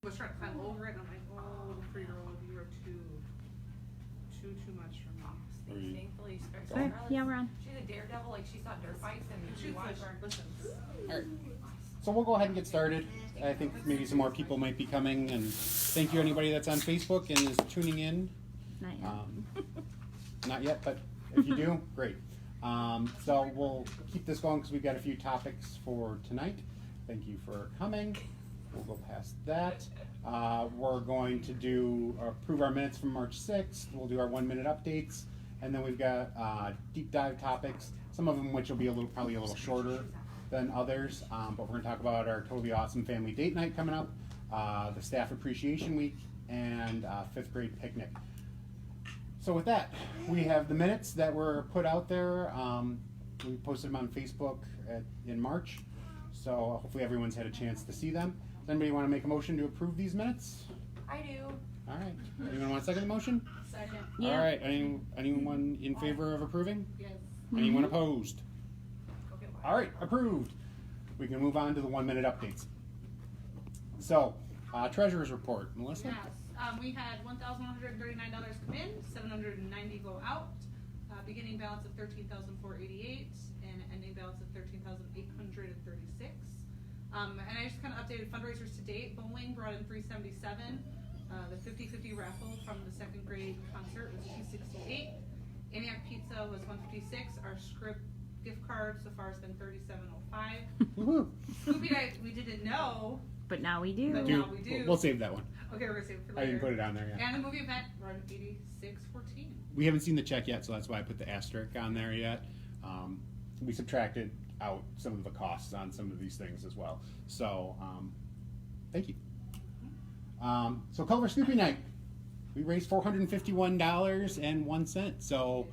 was trying to climb over it, and I'm like, oh, 3-year-old, you are too much for me. Thankfully, Right. Yeah, we're on. she's a daredevil. Like she saw dirt bikes and she watched her. Listen. All right. So we'll go ahead and get started. I think maybe some more people might be coming, and thank you anybody that's on Facebook and is tuning in. Not yet. Not yet, but if you do, great. So we'll keep this going because we've got a few topics for tonight. Thank you for coming. We'll go past that. We're going to approve our minutes from March 6th. We'll do our 1-minute updates, and then we've got deep dive topics. Some of them which will be probably a little shorter than others, but we're going to talk about our Totally Awesome Family Date Night coming up, the Staff Appreciation Week, and 5th grade picnic. So with that, we have the minutes that were put out there. We posted them on Facebook in March, so hopefully everyone's had a chance to see them. Does anybody want to make a motion to approve these minutes? I do. All right. Anyone want to second the motion? Second. Yeah. All right. Anyone in favor of approving? Yes. Anyone opposed? Go get one. All right, approved. We can move on to the 1-minute updates. So, treasurer's report. Melissa? Yes. We had $1,139 come in, $790 go out. Beginning balance of $13,488 and ending balance of $13,836. And I just kind of updated fundraisers to date. Bowling brought in $377. The 50-50 raffle from the 2nd grade concert was $268. Antioch Pizza was $156. Our script gift card so far has been $37.05. Woohoo. Scooby Night we didn't know. But now we do. But now we do. We'll save that one. Okay, we're gonna save it for I later. didn't put it on there yet. And the movie event run $86.14. We haven't seen the check yet, so that's why I put the asterisk on there yet. We subtracted out some of the costs on some of these things as well. So, thank you. So Culver Scoopy Night, we raised $451.01. So,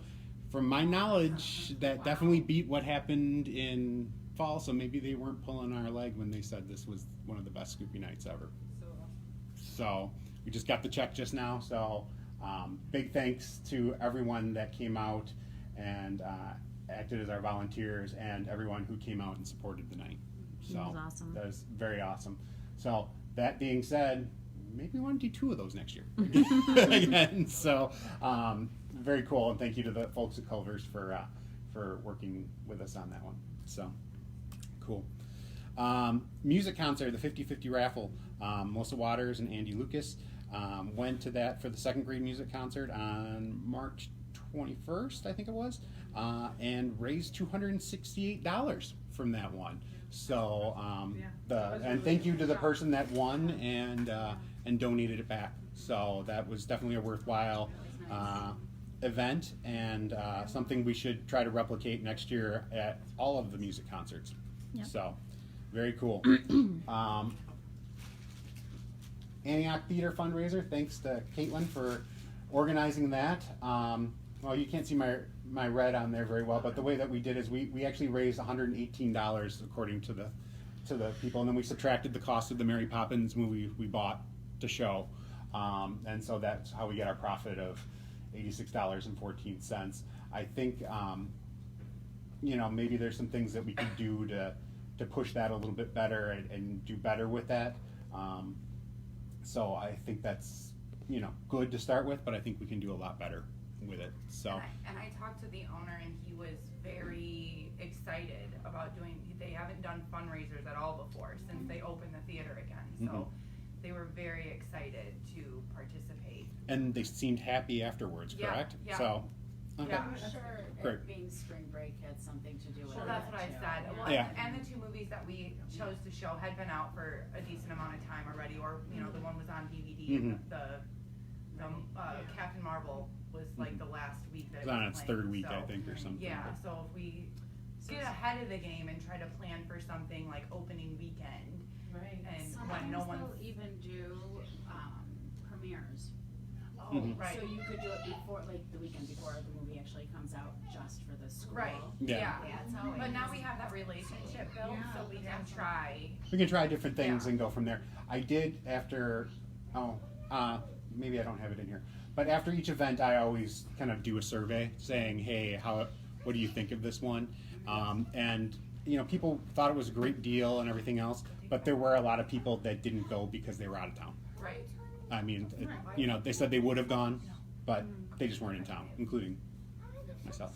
from my knowledge, that definitely beat what happened in fall. So maybe they weren't pulling our leg when they said this was one of the best Scoopy Nights ever. So we just got the check just now. So big thanks to everyone that came out and acted as our volunteers and everyone who came out and supported the night. So That was awesome. That was very awesome. So that being said, maybe we want to do 2 of those next year again. So very cool, and thank you to the folks at Culver's for working with us on that one. So cool. Music concert, the 50-50 raffle. Melissa Waters and Andy Lucas went to that for the 2nd grade music concert on March 21st, I think it was, and raised $268 from that one. So and thank you to the person that won and donated it back. So that was definitely a worthwhile event, and something we should try to replicate next year at all of the music concerts. Yep. So very cool. Antioch Theater fundraiser, thanks to Caitlin for organizing that. Well, you can't see my red on there very well, but the way that we did is we actually raised $118 according to the people, and then we subtracted the cost of the Mary Poppins movie we bought to show, and so that's how we get our profit of $86.14. I think maybe there's some things that we could do to push that a little bit better and do better with that. So I think that's good to start with, but I think we can do a lot better with it. So And I talked to the owner, and he was very excited about doing. They haven't done fundraisers at all before since they opened the theater again. So they were very excited to participate. And they seemed happy afterwards, correct? Yeah. So okay. Yeah. I'm sure Great. it being spring break had something to do with Well, it. that's what I said. Well, Yeah. and the 2 movies that we chose to show had been out for a decent amount of time already, or the one was on DVD. Mhm. The Captain Marvel was like the last week that It's on its playing, 3rd week, so, I think, or something. Yeah, so if we get ahead of the game and try to plan for something like opening weekend, Right. and Sometimes when no one's they'll even do premieres. right. So you could do it before, like the weekend before the movie actually comes out, just for the school. Right. Yeah. That's how it But now is. we have that relationship built, Yeah, so we can definitely. try. We can try different things Yeah. and go from there. I did after, maybe I don't have it in here, but after each event, I always kind of do a survey saying, hey, what do you think of this one? And people thought it was a great deal and everything else, but there were a lot of people that didn't go because they were out of town. Right. I mean, they said they would have gone, but they just weren't in town, including myself.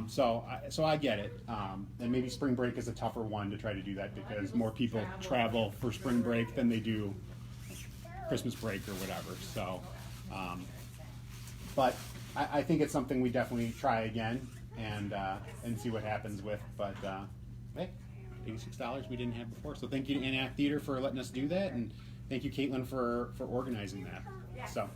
So I get it, and maybe spring break is a tougher one to try to do that because more people travel for spring break than they do Christmas break or whatever. So, but I think it's something we definitely try again and see what happens with. But hey, $86 we didn't have before. So thank you to Antioch Theater for letting us do that, and thank you, Caitlin, for organizing that. So.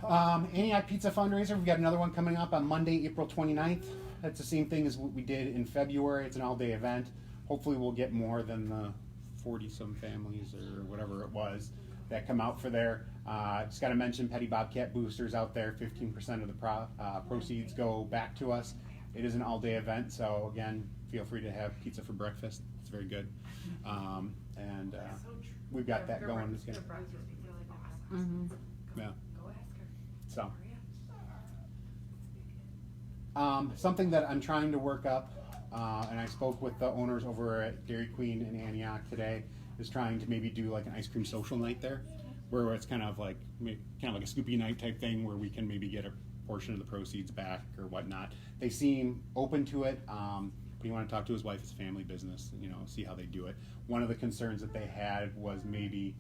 Antioch Pizza fundraiser, we've got another one coming up on Monday, April 29th. That's the same thing as what we did in February. It's an all-day event. Hopefully we'll get more than the 40-some families or whatever it was that come out for there. Just got to mention Petty Bobcat boosters out there. 15% of the proceeds go back to us. It is an all-day event, so again, feel free to have pizza for breakfast. It's very good. And we've got that going. It's gonna, yeah. So, something that I'm trying to work up, and I spoke with the owners over at Dairy Queen in Antioch today, is trying to maybe do like an ice cream social night there, where it's kind of like a Scoopy night type thing, where we can maybe get a portion of the proceeds back or whatnot. They seem open to it, but he wanted to talk to his wife. It's a family business, see how they do it. One of the concerns that they had was maybe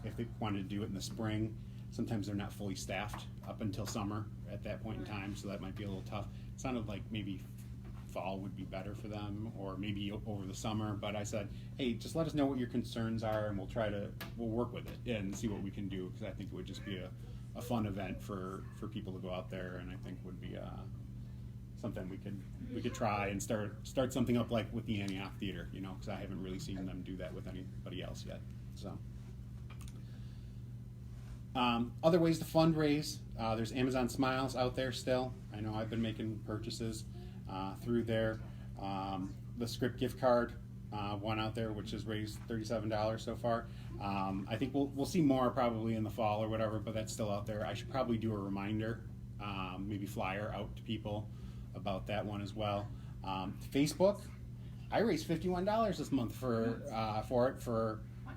if they wanted to do it in the spring. Sometimes they're not fully staffed up until summer at that point in time, so that might be a little tough. It sounded like maybe fall would be better for them, or maybe over the summer, but I said, hey, just let us know what your concerns are, and we'll work with it and see what we can do, because I think it would just be a fun event for people to go out there, and I think would be something we could try and start something up like with the Antioch Theater, because I haven't really seen them do that with anybody else yet, so. Other ways to fundraise, there's Amazon Smiles out there still. I know I've been making purchases through there. The Script gift card, one out there, which has raised $37 so far. I think we'll see more probably in the fall or whatever, but that's still out there. I should probably do a reminder, maybe flyer out to people about that one as well. Facebook, I raised $51 this month for it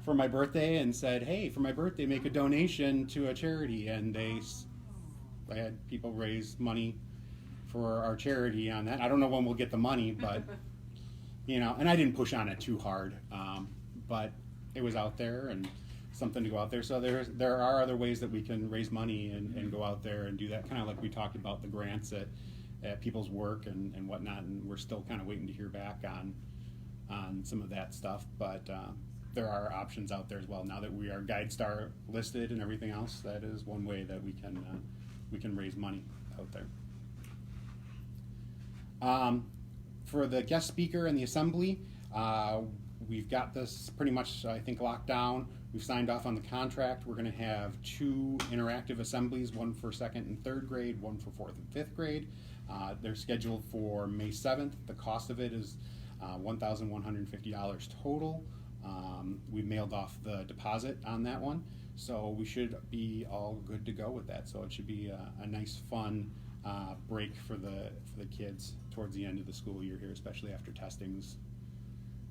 for my birthday, and said, hey, for my birthday, make a donation to a charity. And I had people raise money for our charity on that. I don't know when we'll get the money, but, and I didn't push on it too hard, but it was out there and something to go out there. So there are other ways that we can raise money and go out there and do that, kind of like we talked about the grants at people's work and whatnot, and we're still kind of waiting to hear back on some of that stuff, but there are options out there as well. Now that we are GuideStar listed and everything else, that is one way that we can raise money out there. For the guest speaker and the assembly, we've got this pretty much, I think, locked down. We've signed off on the contract. We're going to have 2 interactive assemblies, one for 2nd and 3rd grade, one for 4th and 5th grade. They're scheduled for May 7th. The cost of it is $1,150 total. We mailed off the deposit on that one, so we should be all good to go with that. So it should be a nice, fun break for the kids towards the end of the school year here, especially after testing's,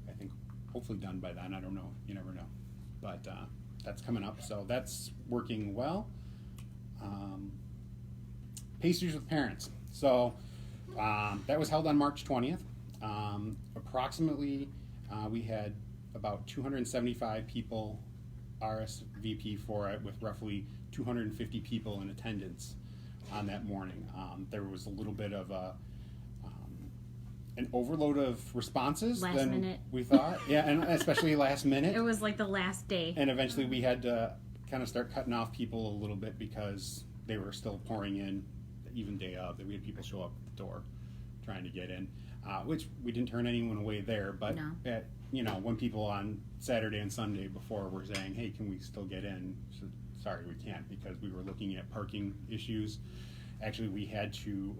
I think, hopefully done by then. I don't know. You never know. But that's coming up, so that's working well. Pastries with Parents. So that was held on March 20th. Approximately, we had about 275 people RSVP for it, with roughly 250 people in attendance on that morning. There was a little bit of an overload of responses Last than minute. we thought. Yeah, and especially last minute. It was like the last day. And eventually we had to kind of start cutting off people a little bit because they were still pouring in, even day of. We had people show up at the door trying to get in, which we didn't turn anyone away there. But No. When people on Saturday and Sunday before were saying, "Hey, can we still get in?" So, sorry, we can't, because we were looking at parking issues. Actually, we had to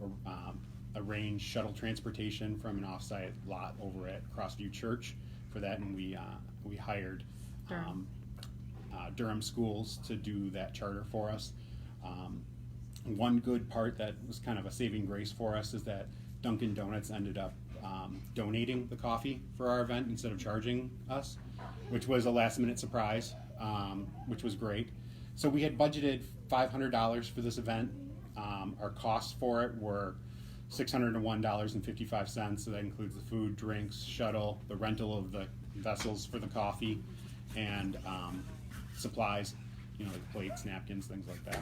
arrange shuttle transportation from an offsite lot over at Crossview Church for that, and we hired Durham Schools to do that charter for us. One good part that was kind of a saving grace for us is that Dunkin' Donuts ended up donating the coffee for our event instead of charging us, which was a last minute surprise, which was great. So we had budgeted $500 for this event. Our costs for it were $601.55. So that includes the food, drinks, shuttle, the rental of the vessels for the coffee, and supplies, like plates, napkins, things like that.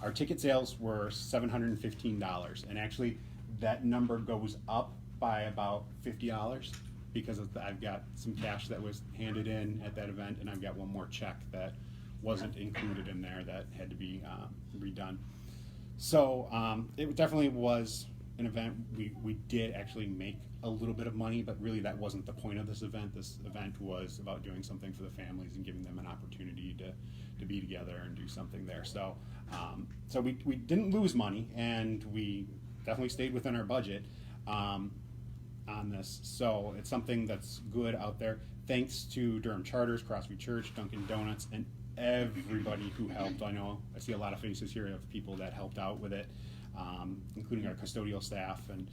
Our ticket sales were $715, and actually that number goes up by about $50 because I've got some cash that was handed in at that event, and I've got one more check that wasn't included in there that had to be redone. So it definitely was an event. We did actually make a little bit of money, but really that wasn't the point of this event. This event was about doing something for the families and giving them an opportunity to be together and do something there. So so we didn't lose money, and we definitely stayed within our budget on this. So it's something that's good out there. Thanks to Durham Charters, Crossview Church, Dunkin' Donuts, and everybody who helped. I see a lot of faces here of people that helped out with it, including our custodial staff and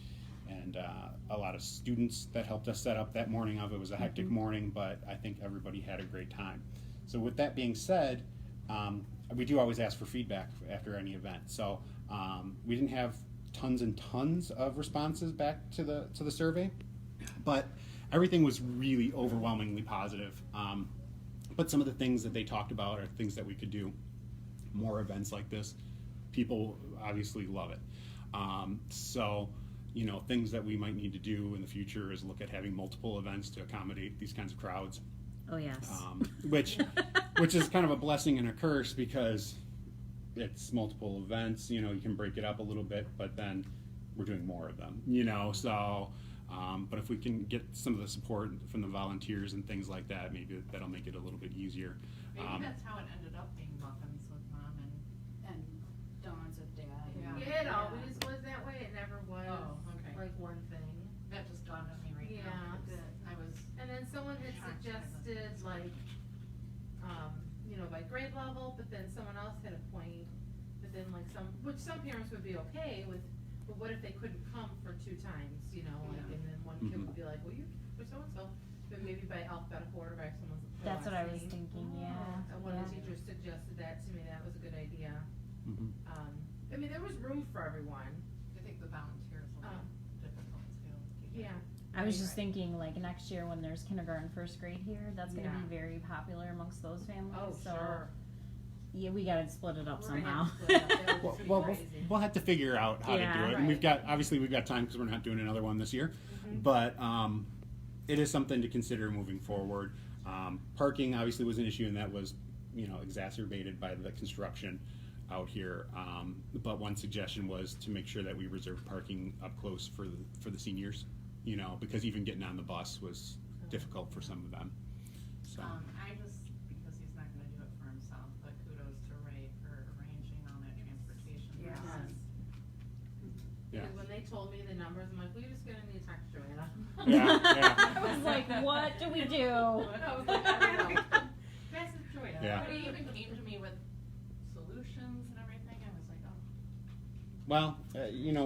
a lot of students that helped us set up that morning of it. It was a hectic morning, but I think everybody had a great time. So with that being said, we do always ask for feedback after any event. So we didn't have tons and tons of responses back to the survey, but everything was really overwhelmingly positive. But some of the things that they talked about are things that we could do. More events like this. People obviously love it. So, things that we might need to do in the future is look at having multiple events to accommodate these kinds of crowds. Oh, yes. Which is kind of a blessing and a curse because it's multiple events. You can break it up a little bit, but then we're doing more of them. So. But if we can get some of the support from the volunteers and things like that, maybe that'll make it a little bit easier. Maybe that's how it ended up being muffins with Mom And donuts with Dad. Yeah. It always was that way, it never was okay. like one thing. That just dawned on me right Yeah. now. I was And then someone had shocked by that. suggested like, by grade level, but then someone else had a point, but then like which some parents would be okay with, but what if they couldn't come for 2 times, and then one kid would be like, well, you for so-and-so, but maybe by alphabetical order by someone's That's what I was last name. thinking, yeah. And one of the Yeah. teachers suggested that to me, that was a good idea. Mhm. There was room for everyone. I think the volunteers will be difficult too. Yeah. I was Right. just thinking, like, next year when there's kindergarten, first grade here, that's gonna Yeah. be very popular amongst those families. Oh, so sure. yeah, we gotta split it up We're gonna somehow. have to split it up. That would be We'll crazy. have to figure out how Yeah. to do it. And we've got time because we're not doing another one this year. But it is something to consider moving forward. Parking obviously was an issue, and that was exacerbated by the construction out here. But one suggestion was to make sure that we reserve parking up close for the seniors. Because even getting on the bus was difficult for some of them. So. I just, because he's not gonna do it for himself, but kudos to Ray for arranging all that transportation. Yes. for us. Yeah. Because when they told me the numbers, I'm like, we're just gonna need to talk to Joanna. Yeah. I was like, what do we do? I was like, I don't know. Massive Joanna. Yeah. But he even came to me with solutions and everything. I was like, oh. Well,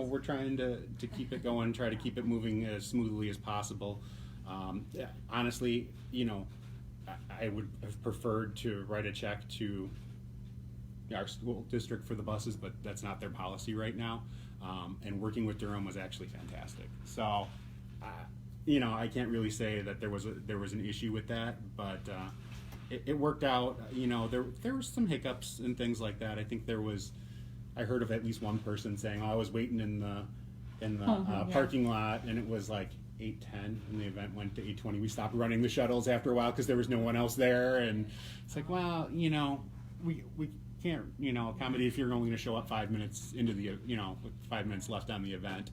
we're trying to keep it going, try to keep it moving as smoothly as possible. Honestly, I would have preferred to write a check to our school district for the buses, but that's not their policy right now. And working with Durham was actually fantastic. So, I can't really say that there was an issue with that, but it worked out. There were some hiccups and things like that. I think I heard of at least one person saying, "Oh, I was waiting in the Yeah. parking lot, and it was like 8:10, and the event went to 8:20. We stopped running the shuttles after a while because there was no one else there, and it's like, well, we can't, accommodate if you're only going to show up 5 minutes into the, with 5 minutes left on the event."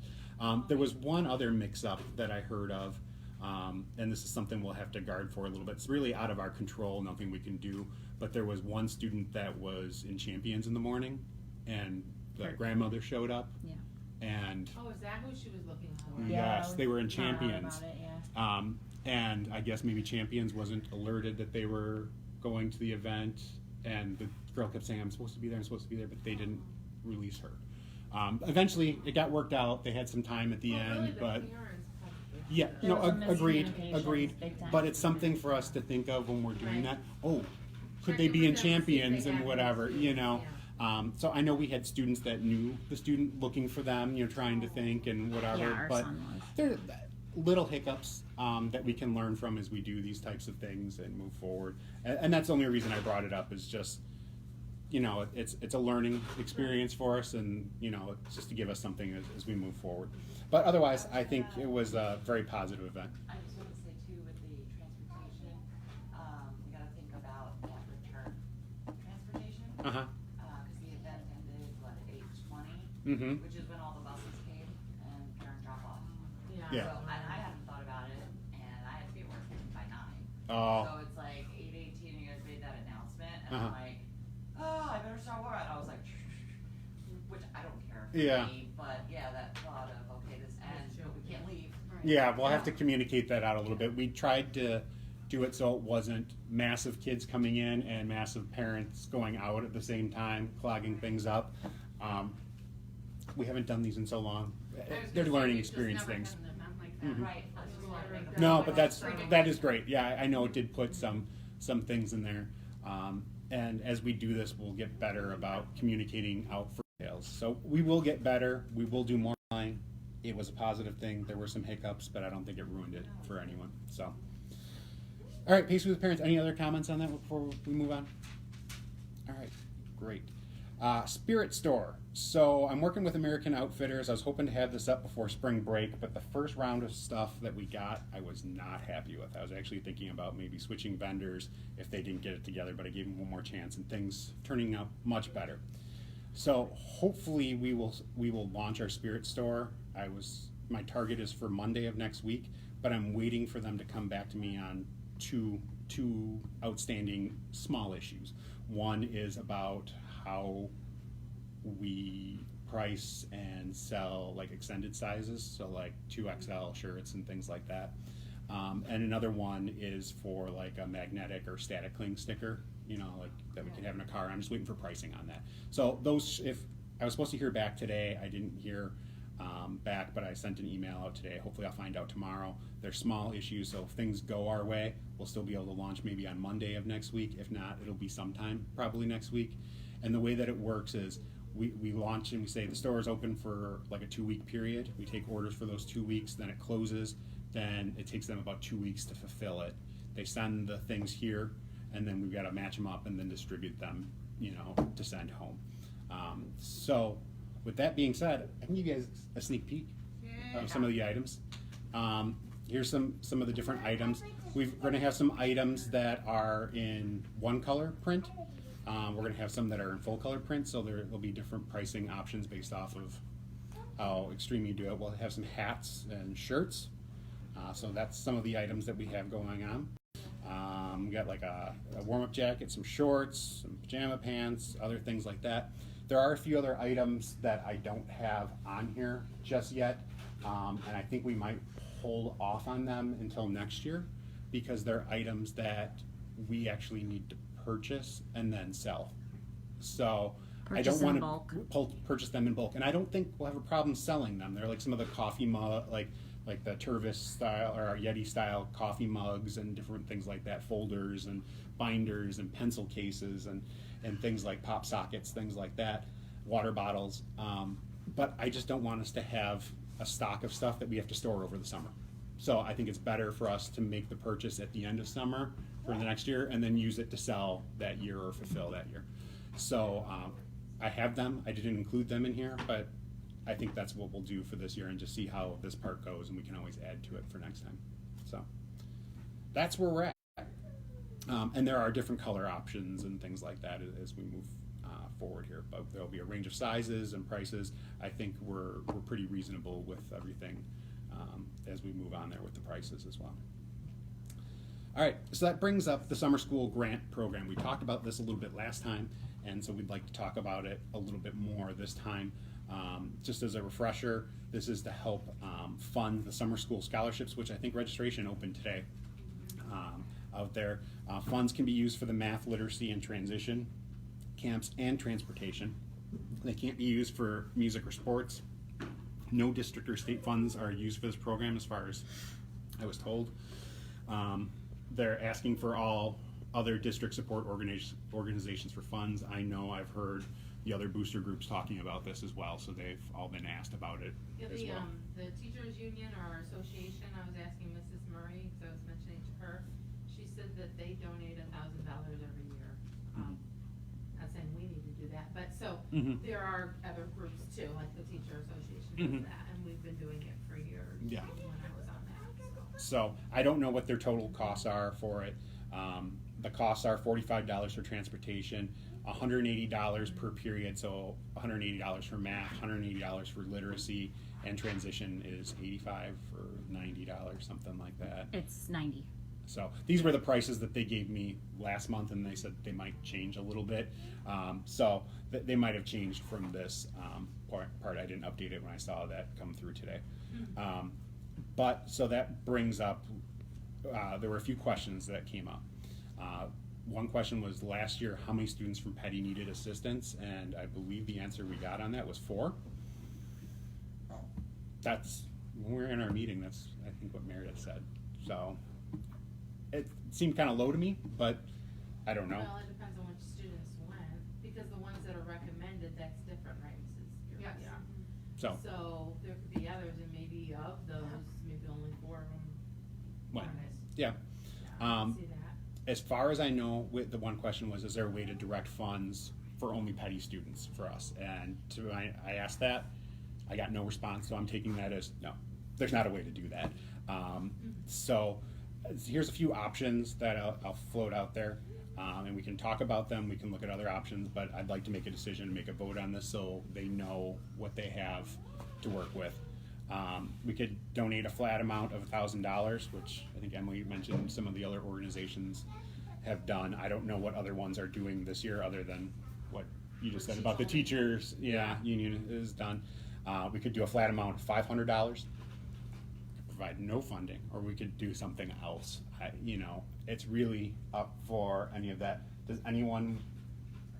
There was one other mix-up that I heard of, and this is something we'll have to guard for a little bit. It's really out of our control, nothing we can do. But there was one student that was in Champions in the morning, and the grandmother showed up. Yeah. And Oh, is that who she was looking for? Yeah, yes, they were in found out Champions. about it, yeah. And I guess maybe Champions wasn't alerted that they were going to the event, and the girl kept saying, I'm supposed to be there, but they didn't release her. Eventually, it got worked out. They had some time at the Oh, end, really? but The parents had Yeah, There no, was some agreed, miscommunications, agreed. big time. But it's something for us to think of when we're doing Right. that. Oh, could Check they in be with in them to see if they champions and have whatever, any you know? students, So I know we had students that knew the student looking for them, you know, trying to think and whatever. Yeah, our but son was. there are little hiccups that we can learn from as we do these types of things and move forward. And that's the only reason I brought it up is just, you know, it's a learning experience for us, and you know, it's just to give us something as we move forward. But otherwise, I think it was a very positive event. I just want to say too, with the transportation, we gotta think about that return transportation. Uh-huh. Cause the event ended, what, 8:20? Mm-hmm. Which is when all the buses came and parent drop off. Yeah. So, and I hadn't thought about it, and I had to be at work by 9. Oh. So it's like 8:18, you guys made that announcement, and Uh-huh. I'm like, oh, I better start work. I was like, which I don't care for Yeah. me, but yeah, that thought of, okay, this ends, but we can't leave. Yeah, we'll have to communicate that out a little bit. We tried to do it so it wasn't massive kids coming in and massive parents going out at the same time, clogging things up. We haven't done these in so long. They're learning experience things. Mhm. Right. I just wanted to make that No, point. but that is great. Yeah, I know it did put some things in there. And as we do this, we'll get better about communicating out for details. So we will get better. We will do more online. It was a positive thing. There were some hiccups, but I don't think it ruined it for anyone. So, all right, Pace with Parents. Any other comments on that before we move on? All right, great. Spirit Store. So I'm working with American Outfitters. I was hoping to have this up before spring break, but the first round of stuff that we got, I was not happy with. I was actually thinking about maybe switching vendors if they didn't get it together, but I gave them one more chance, and things turning out much better. So hopefully we will launch our Spirit Store. My target is for Monday of next week, but I'm waiting for them to come back to me on two outstanding small issues. One is about how we price and sell like extended sizes, so like 2XL shirts and things like that. And another one is for like a magnetic or static cling sticker, you know, like that we can have in a car. I'm just waiting for pricing on that. So those, if I was supposed to hear back today, I didn't hear back, but I sent an email out today. Hopefully I'll find out tomorrow. They're small issues, so if things go our way, we'll still be able to launch maybe on Monday of next week. If not, it'll be sometime probably next week. And the way that it works is we launch and we say the store is open for like a 2-week period. We take orders for those 2 weeks, then it closes. Then it takes them about 2 weeks to fulfill it. They send the things here, and then we've got to match them up and then distribute them, you know, to send home. So with that being said, I can give you guys a sneak peek of some of the items. Here's some of the different items. We're going to have some items that are in one color print. We're going to have some that are in full color print, so there will be different pricing options based off of how extreme you do it. We'll have some hats and shirts. So that's some of the items that we have going on. We got like a warm-up jacket, some shorts, some pajama pants, other things like that. There are a few other items that I don't have on here just yet, and I think we might hold off on them until next year because they're items that we actually need to purchase and then sell. So I Purchase don't in want bulk. to purchase them in bulk, and I don't think we'll have a problem selling them. They're like some of the coffee mug, like the Tervis style or Yeti style coffee mugs and different things like that, folders and binders and pencil cases and things like pop sockets, things like that, water bottles. But I just don't want us to have a stock of stuff that we have to store over the summer. So I think it's better for us to make the purchase at the end of summer for the next year and then use it to sell that year or fulfill that year. So I have them. I didn't include them in here, but I think that's what we'll do for this year and just see how this part goes, and we can always add to it for next time. So that's where we're at. And there are different color options and things like that as we move forward here, but there'll be a range of sizes and prices. I think we're pretty reasonable with everything as we move on there with the prices as well. All right, so that brings up the summer school grant program. We talked about this a little bit last time, and so we'd like to talk about it a little bit more this time. Just as a refresher, this is to help fund the summer school scholarships, which I think registration opened today out there. Funds can be used for the math, literacy, and transition camps and transportation. They can't be used for music or sports. No district or state funds are used for this program, as far as I was told. They're asking for all other district support organizations for funds. I know I've heard the other booster groups talking about this as well, so they've all been asked about it Yeah, as well. the teachers union or association, I was asking Mrs. Murray, because I was mentioning to her, she said that they donate $1,000 every year. Not saying we need to do that, but so, Mhm. there are other groups too, like the teacher association Mhm. does that, and we've been doing it for years. Yeah. When I was on that, so. So I don't know what their total costs are for it. The costs are $45 for transportation, $180 per period, so $180 for math, $180 for literacy, and transition is $85 or $90, something like that. It's 90. So these were the prices that they gave me last month, and they said they might change a little bit. So they might have changed from this part. I didn't update it when I saw that come through today. But so that brings up, there were a few questions that came up. One question was last year, how many students from Petty needed assistance? And I believe the answer we got on that was 4. That's, when we were in our meeting, that's, I think, what Meredith said. So it seemed kind of low to me, but I don't know. Well, it depends on which students went, because the ones that are recommended, that's different, right, Mrs. Yes. Yeah. So, So there could be others, and maybe of those, maybe only 4 of them. well, went. yeah. Yeah, I can see that. As far as I know, the one question was, is there a way to direct funds for only Petty students for us? And I asked that, I got no response, so I'm taking that as, no, there's not a way to do that. So here's a few options that I'll float out there, and we can talk about them, we can look at other options, but I'd like to make a decision, make a vote on this so they know what they have to work with. We could donate a flat amount of $1,000, which I think Emily mentioned some of the other organizations have done. I don't know what other ones are doing this year other than what you just said about the teachers, union is done. We could do a flat amount of $500, provide no funding, or we could do something else. It's really up for any of that. Does anyone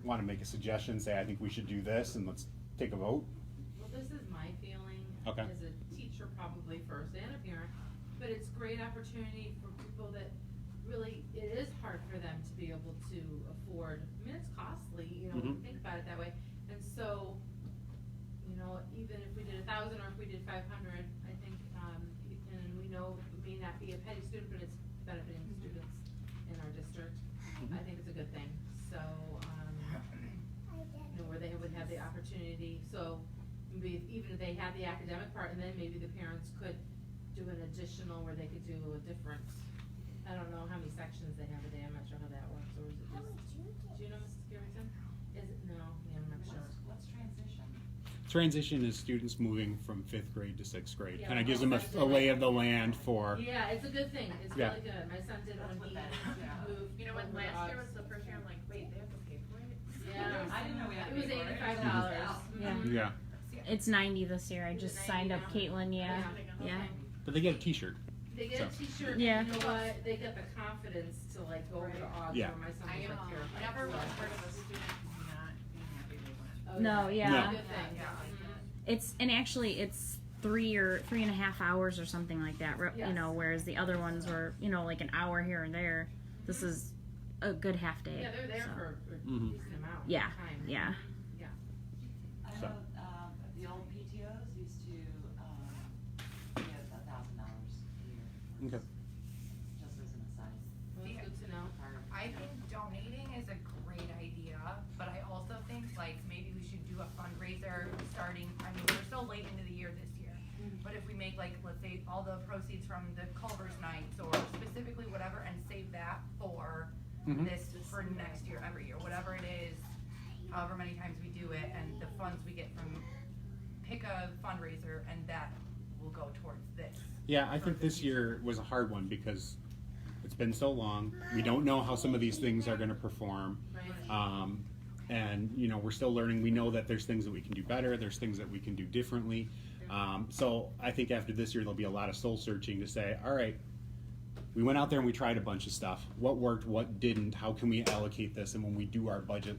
want to make a suggestion, say, I think we should do this, and let's take a vote? Well, this is my feeling, Okay. as a teacher probably first and a parent, but it's great opportunity for people that really, it is hard for them to be able to afford, I mean, it's costly, when you think about it that way. And so, even if we did 1,000 or if we did 500, I think, and we know it may not be a Petty student, but it's benefiting students in our district. I think it's a good thing. So, where they would have the opportunity, so maybe even if they had the academic part, and then maybe the parents could do an additional where they could do a different, I don't know how many sections they have a day, I'm not sure how that works, or is it just, do you know, Mrs. Garrison? Is it, no, yeah, I'm not sure. What's transition? Transition is students moving from 5th grade to 6th grade. Yeah, Kind of gives my them son a did lay that. of the land for, Yeah, it's a good thing, it's Yeah. really good, my son did it That's when what he that is, yeah. moved. You know what, over to last year August. was the first year, I'm like, wait, they have to pay for it? Yeah. I didn't know we had It to was pay for it. $85. Yeah. Mhm. yeah. It's 90 this year. I Is it just 90 signed up now? Caitlin. Yeah. Yeah. Okay. But they get a t-shirt. They get a So- t-shirt, Yeah. and you know what, they get the confidence to like go over to August, Yeah. where my son I was like terrified. never So- really heard of a student not being happy they went. Oh, No, yeah. Good thing. Yeah. It's and actually it's 3.5 hours or something like that. Yes. Whereas the other ones were like an hour here and there. This is a good half day. Yeah, they're there so. for a Mhm. decent amount of Yeah, time. yeah. Yeah. I So- know, the old PTOs used to, get $1,000 a year. Okay. Just as an aside. Well, it's good to know. I think donating is a great idea, but I also think like maybe we should do a fundraiser starting, I mean, we're still late into the year this year. But if we make like, let's say, all the proceeds from the Culver's nights or specifically whatever and save that for Mhm. this, for next year, every year, whatever it is, however many times we do it, and the funds we get from, pick a fundraiser and that will go towards this. Yeah, I think this year was a hard one because it's been so long. We don't know how some of these things are going to perform. Right. And we're still learning. We know that there's things that we can do better. There's things that we can do differently. So I think after this year, there'll be a lot of soul searching to say, all right, we went out there and we tried a bunch of stuff. What worked, what didn't, how can we allocate this? And when we do our budget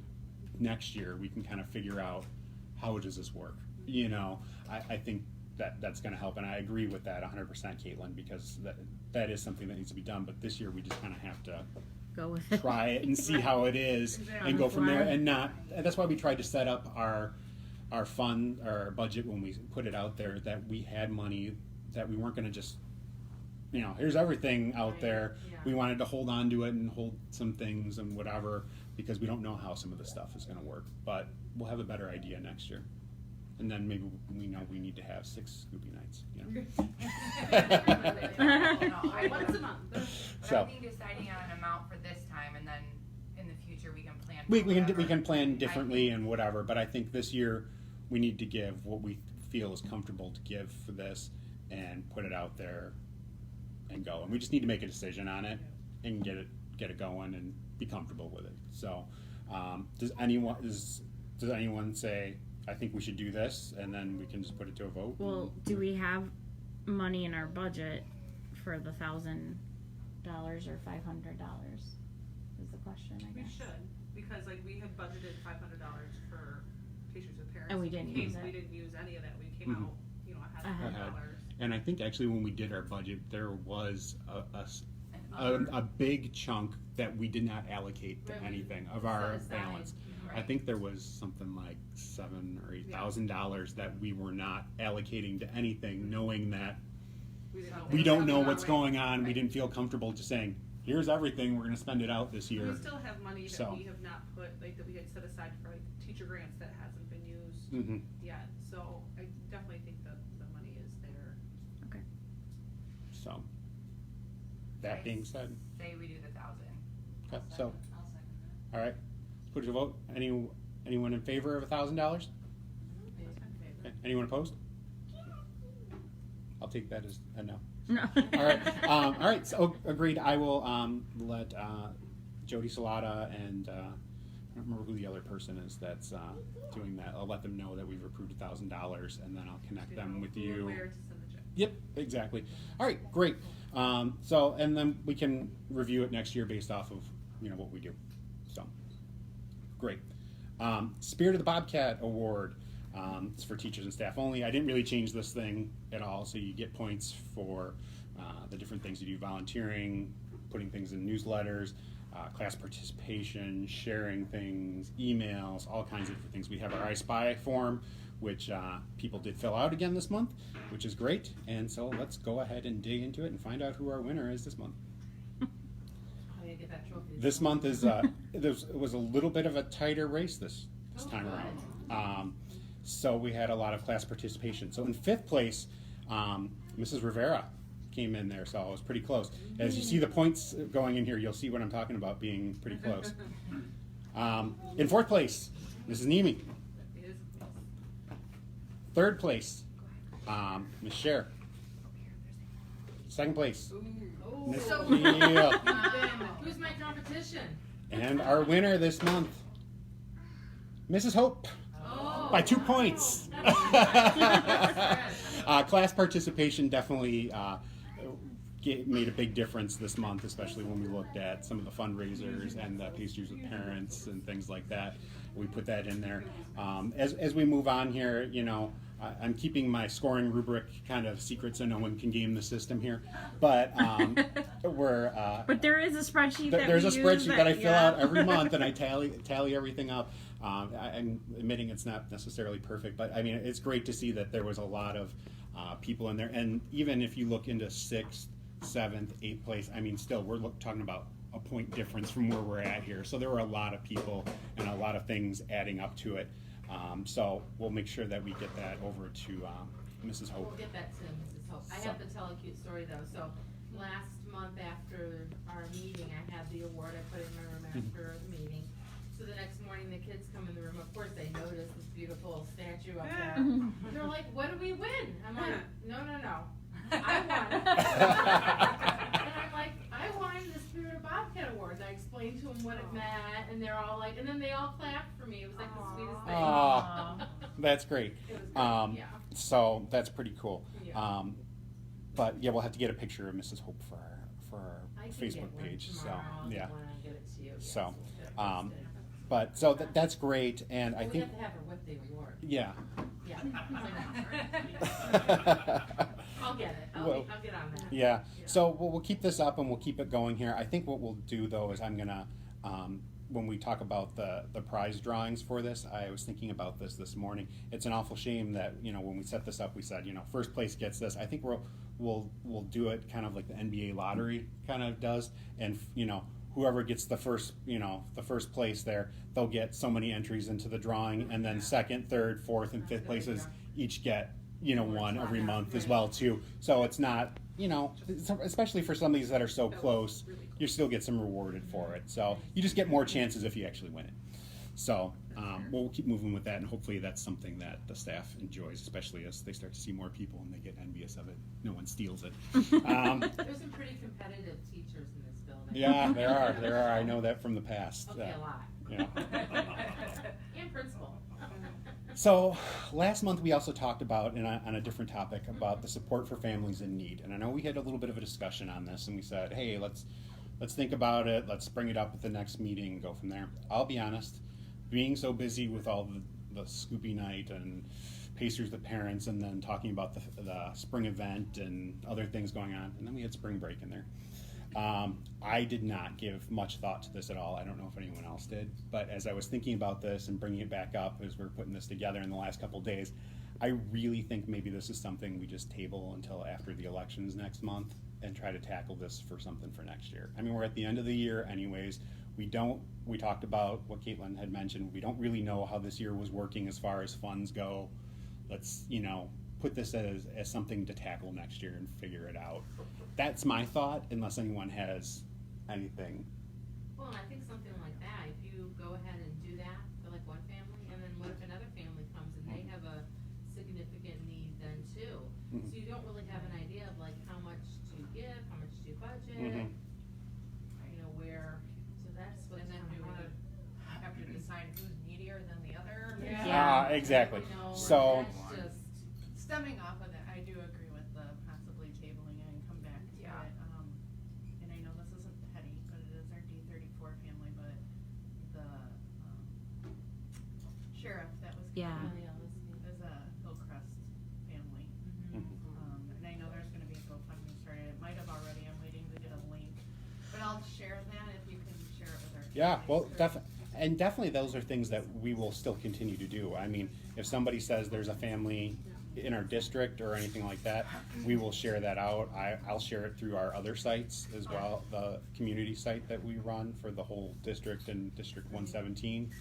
next year, we can kind of figure out how does this work. I think that's going to help. And I agree with that 100%, Caitlin, because that is something that needs to be done. But this year we just kind of have to Go with it. try it and see how it is Exactly. and go from there. Fly. And that's why we tried to set up our fund, our budget when we put it out there, that we had money, that we weren't going to just, here's everything out Right, there. yeah. We wanted to hold on to it and hold some things and whatever, because we don't know how some of the stuff is going to work. But we'll have a better idea next year. And then maybe we know we need to have 6 Scooby nights. Once a month. But So- I think deciding on an amount for this time, and then in the future we can plan. We for can whatever. plan differently I think- and whatever, but I think this year we need to give what we feel is comfortable to give for this and put it out there and go. And we just need to make a decision on it and get it going and be comfortable with it. So, does anyone say, I think we should do this, and then we can just put it to a vote? Well, do we have money in our budget for the $1,000 or $500? Is the question, I We guess. should, because like we had budgeted $500 for teachers with parents. And we didn't in case use it. we didn't use any of that, we came Mhm. out, ahead Ahead. of $100. And I think actually when we did our budget, there was And a big chunk that we did not allocate to Right, we anything of our set aside, balance. I Right. think there was something like $7,000 or $8,000 that we were not allocating to anything, knowing that We didn't know we what don't was know coming what's our way. going on. We Right. didn't feel comfortable just saying, here's everything, we're going to spend it out this year. We still have money that So. we have not put, like, that we had set aside for, like, teacher grants that hasn't been used Mhm. yet. So I definitely think that the money is there. So, that being said, Say we do the 1,000. okay, so, I'll second all right, let's put it to vote. Anyone in favor of $1,000? Okay. Anyone opposed? I'll take that as a no. No. All right. So agreed. I will let Jody Salata and I don't remember who the other person is that's doing that. I'll let them know that we've approved $1,000, and then I'll connect them with you. Where to send the check. Yep, exactly. All right, great. So and then we can review it next year based off of what we do. So great. Spirit of the Bobcat Award. It's for teachers and staff only. I didn't really change this thing at all, so you get points for the different things you do: volunteering, putting things in newsletters, class participation, sharing things, emails, all kinds of different things. We have our I Spy form, which people did fill out again this month, which is great. And so let's go ahead and dig into it and find out who our winner is this month. How do you get that trophy? This month is it was a little bit of a tighter race this time around. So we had a lot of class participation. So in 5th place, Mrs. Rivera came in there, so it was pretty close. As you see the points going in here, you'll see what I'm talking about being pretty close. In 4th place, Mrs. Nemi. It is. 3rd place, Ms. Scher. 2nd place, Oh, Miss so Neal. who's my competition? And our winner this month, Mrs. Hope. Oh. By 2 points. Class participation definitely made a big difference this month, especially when we looked at some of the fundraisers and the pastries with parents and things like that. We put that in there. As we move on here, I'm keeping my scoring rubric kind of secret so no one can game the system here. But we're But there is a spreadsheet that there's we a use spreadsheet that I fill yeah. out every month, and I tally everything up. I'm admitting it's not necessarily perfect, but I mean it's great to see that there was a lot of people in there. And even if you look into 6th, 7th, 8th place, I mean still we're talking about a point difference from where we're at here. So there were a lot of people and a lot of things adding up to it. So we'll make sure that we get that over to Mrs. We'll Hope. get that to Mrs. Hope. I have to tell a cute story though. So last month after our meeting, I had the award. I put it in my room after the meeting. So the next morning, the kids come in the room. Of course, they notice this beautiful statue up there. They're like, "What did we win?" I'm like, "No. I won." And I'm like, "I won the Spirit of Bobcat Award." I explained to them what it meant, and they're all like, and then they all clapped for me. It was like the sweetest thing. Aw, that's great. It was great. Yeah. So that's pretty cool. Yeah. But yeah, we'll have to get a picture of Mrs. Hope for our I can Facebook get one page. So tomorrow. I'll yeah. get one and get it to you. Yes, So, we'll get it posted. But so that's great, and I Well, we think have to have her with the award. yeah, Yeah. I'll get it. Well, I'll get on that. Yeah. So we'll keep this up and we'll keep it going here. I think what we'll do though is I'm gonna when we talk about the prize drawings for this, I was thinking about this morning. It's an awful shame that when we set this up, we said first place gets this. I think we'll do it kind of like the NBA lottery kind of does, and whoever gets the first place there, they'll get so many entries into the drawing, and then second, third, fourth, and fifth places each get one every month as well too. So it's not especially for some of these that are so close, you still get some rewarded for it. So you just get more chances if you actually win it. So we'll keep moving with that, and hopefully that's something that the staff enjoys, especially as they start to see more people and they get envious of it. No one steals it. There's some pretty competitive teachers in this building. Yeah, there are. I know that from the past. Okay, a lot. Yeah. And principal. So last month we also talked about, on a different topic, about the support for families in need. And I know we had a little bit of a discussion on this, and we said, hey, let's think about it. Let's bring it up at the next meeting and go from there. I'll be honest, being so busy with all the Scoopy night and Pacers with parents, and then talking about the spring event and other things going on, and then we had spring break in there. I did not give much thought to this at all. I don't know if anyone else did, but as I was thinking about this and bringing it back up as we're putting this together in the last couple of days, I really think maybe this is something we just table until after the elections next month and try to tackle this for something for next year. I mean, we're at the end of the year anyways. We talked about what Caitlin had mentioned. We don't really know how this year was working as far as funds go. Let's, put this as something to tackle next year and figure it out. That's my thought, unless anyone has anything. Well, and I think something like that, if you go ahead and do that for like one family, and then what if another family comes and they have a significant need then too? Mhm. So you don't really have an idea of like how much to give, how much to budget, Mhm. Where, so that's what's And then kinda we hard. would have to decide who's needier than the other. Yeah. Exactly. And So, that's just, Stemming off of that, I do agree with the possibly tabling it and come back to Yeah. it. And I know this isn't petty, but it is our D34 family, but the sheriff that was Yeah. killed is a Hillcrest family. mhm. And I know there's gonna be a GoFundMe started. It might have already. I'm waiting to get a link. But I'll share that if you can share it with our yeah, families well, or- definitely those are things that we will still continue to do. I mean, if somebody says there's a family in our district or anything like that, we will share that out. I'll share it through our other sites as well, the community site that we run for the whole district and District 117.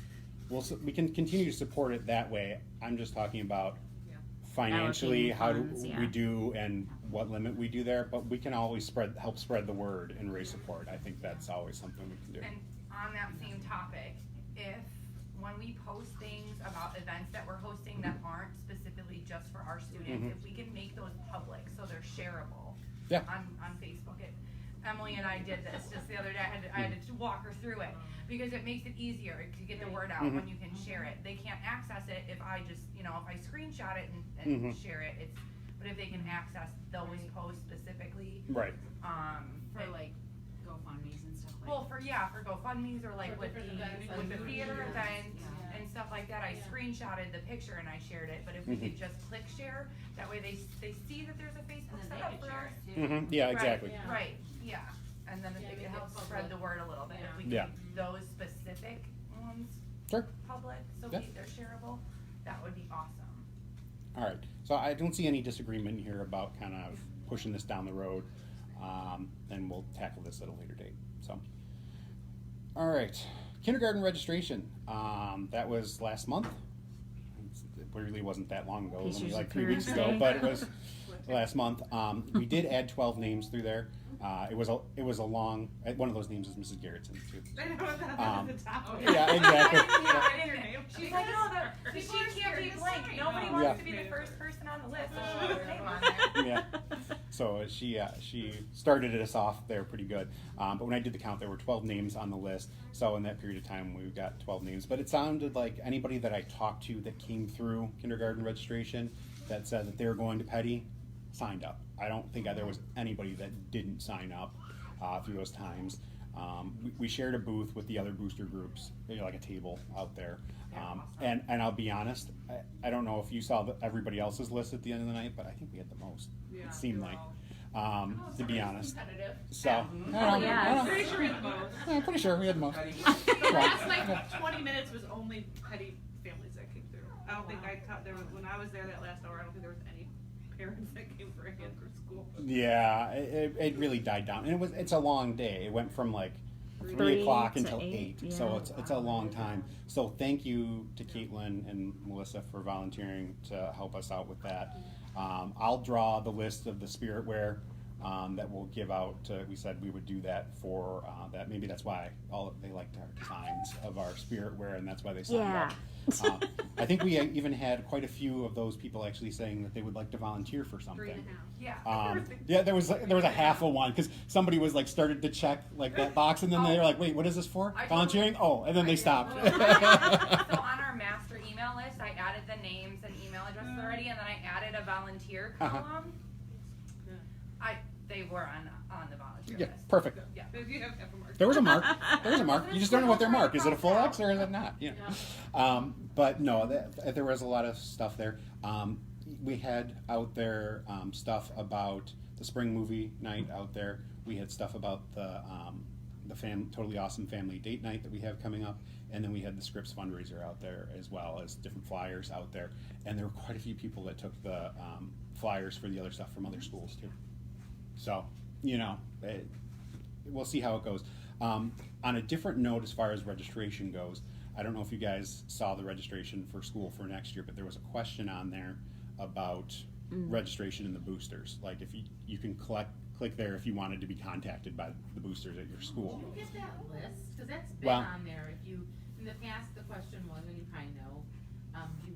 We can continue to support it that way. I'm just talking about Yeah. financially, Allocating how do funds, yeah. we do and what limit we do there, but we can always help spread the word and raise support. I think that's always something we can do. And on that same topic, when we post things about events that we're hosting that aren't specifically just for our students, Mhm. if we can make those public so they're shareable Yeah. on Facebook. Emily and I did this just the other day. I had to walk her through it because it makes it easier to get the word out Mhm. when you can share it. They can't access it if I just, if I screenshot it and Mhm. share it. But if they can access those posts specifically, Right. For it- like GoFundMes and stuff like. well, for GoFundMes or like For with different events, with the like theater different events Yeah. and stuff like that, I Yeah. screenshotted the picture and I shared it, but if we Mhm. could just click share, that way they see that there's a Facebook And then set they up could for share us. it too. Mhm. Yeah, exactly. Yeah. Right, yeah, and then Yeah, it make it helps public. spread the word a little bit, if we Yeah. keep those specific ones Sure. public, so Yeah. they're shareable, that would be awesome. All right. So I don't see any disagreement here about kind of pushing this down the road, and we'll tackle this at a later date. So, all right, kindergarten registration. That was last month. It really wasn't that long ago. It was only Pacers like and 3 weeks Parents ago, Day. but it was last month. We did add 12 names through there. It was a long. One of those names is Mrs. Garrettson too. I know that Um, at the top. Yeah, exactly. I didn't Your name. She's like, no, she can't be blank, nobody wants Yeah. to be the first person on the list, so she put her name on there. Yeah. So she started us off there pretty good. But when I did the count, there were 12 names on the list. So in that period of time, we got 12 names. But it sounded like anybody that I talked to that came through kindergarten registration that said that they were going to Petty signed up. I don't think there was anybody that didn't sign up through those times. We shared a booth with the other booster groups, like a table out there. And I'll be honest, I don't know if you saw everybody else's list at the end of the night, but I think we had the most. Yeah, It seemed we were like, all- to be honest. Competitive. So, Yeah. Oh, yeah. I'm pretty sure we had the most. I'm pretty sure we had the most. The last like 20 minutes was only petty families that came through. I don't think I taught there was, when I was there that last hour, I don't think there was any parents that came for a hand for school. Yeah, it really died down, and it's a long day. It went from like 3 3 o'clock to until 8, 8, so yeah. it's a long time. So thank you to Caitlin and Melissa for volunteering to help us out with that. I'll draw the list of the spiritware that we'll give out. We said we would do that for that. Maybe that's why they liked our designs of our spiritware, and that's why they signed Yeah. up. I think we even had quite a few of those people actually saying that they would like to volunteer for something. 3.5. Yeah. Yeah, there was a half of one because somebody was like started to check like that box, and then they were like, "Wait, what is this for? I Volunteering?" Oh, and then they stopped. So on our master email list, I added the names and email addresses already, and then I added a volunteer Uh-huh. column. They were on the volunteer Yeah, list. perfect. Yeah. But if you have a mark. There was a mark. There was a mark. You just don't know what their mark is. It a full X or is it not? Yeah. But no, there was a lot of stuff there. We had out there stuff about the spring movie night out there. We had stuff about the totally awesome family date night that we have coming up, and then we had the Scripps fundraiser out there as well as different flyers out there. And there were quite a few people that took the flyers for the other stuff from other schools too. So, we'll see how it goes. On a different note, as far as registration goes, I don't know if you guys saw the registration for school for next year, but there was a question on there about registration in the boosters. Like if you can click there if you wanted to be contacted by the boosters at your school. Did you get that list? Because that's been Well- on there. If you, in the past, the question was, and you probably know,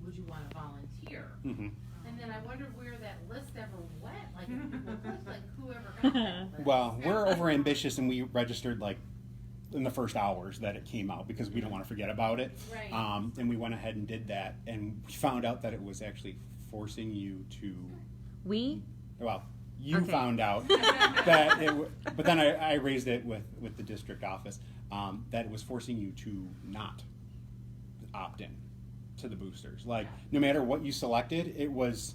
would you want to volunteer? Hmm. And then I wondered where that list ever went. Like, if people clicked, like whoever got that list. Well, we're over ambitious and we registered like in the first hours that it came out because we don't want to forget about it. Right. And we went ahead and did that, and we found out that it was actually forcing you to. Well, you Okay. found out that but then I raised it with the district office, that it was forcing you to not opt in to the boosters. Like, no matter what you selected, it was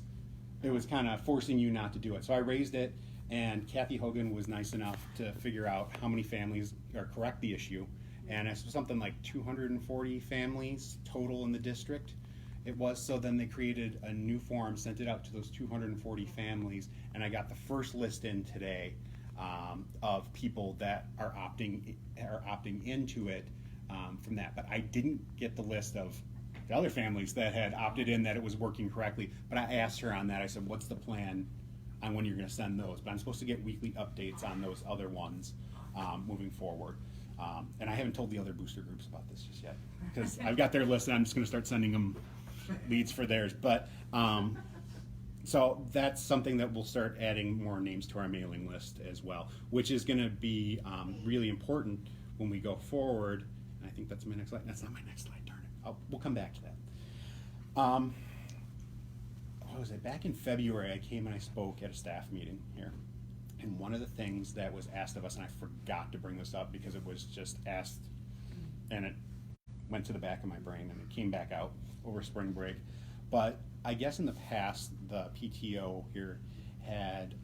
kind of forcing you not to do it. So I raised it, and Kathy Hogan was nice enough to figure out how many families, or correct the issue, and it's something like 240 families total in the district. It was. So then they created a new form, sent it out to those 240 families, and I got the first list in today of people that are opting into it from that. But I didn't get the list of the other families that had opted in, that it was working correctly. But I asked her on that. I said, "What's the plan on when you're going to send those?" But I'm supposed to get weekly updates on those other ones moving forward. And I haven't told the other booster groups about this just yet because I've got their list and I'm just going to start sending them leads for theirs. But so that's something that we'll start adding more names to our mailing list as well, which is going to be really important when we go forward. And I think that's my next slide. That's not my next slide, darn it. We'll come back to that. What was it? Back in February, I came and I spoke at a staff meeting here. And one of the things that was asked of us, and I forgot to bring this up because it was just asked and it went to the back of my brain and it came back out over spring break. But I guess in the past, the PTO here had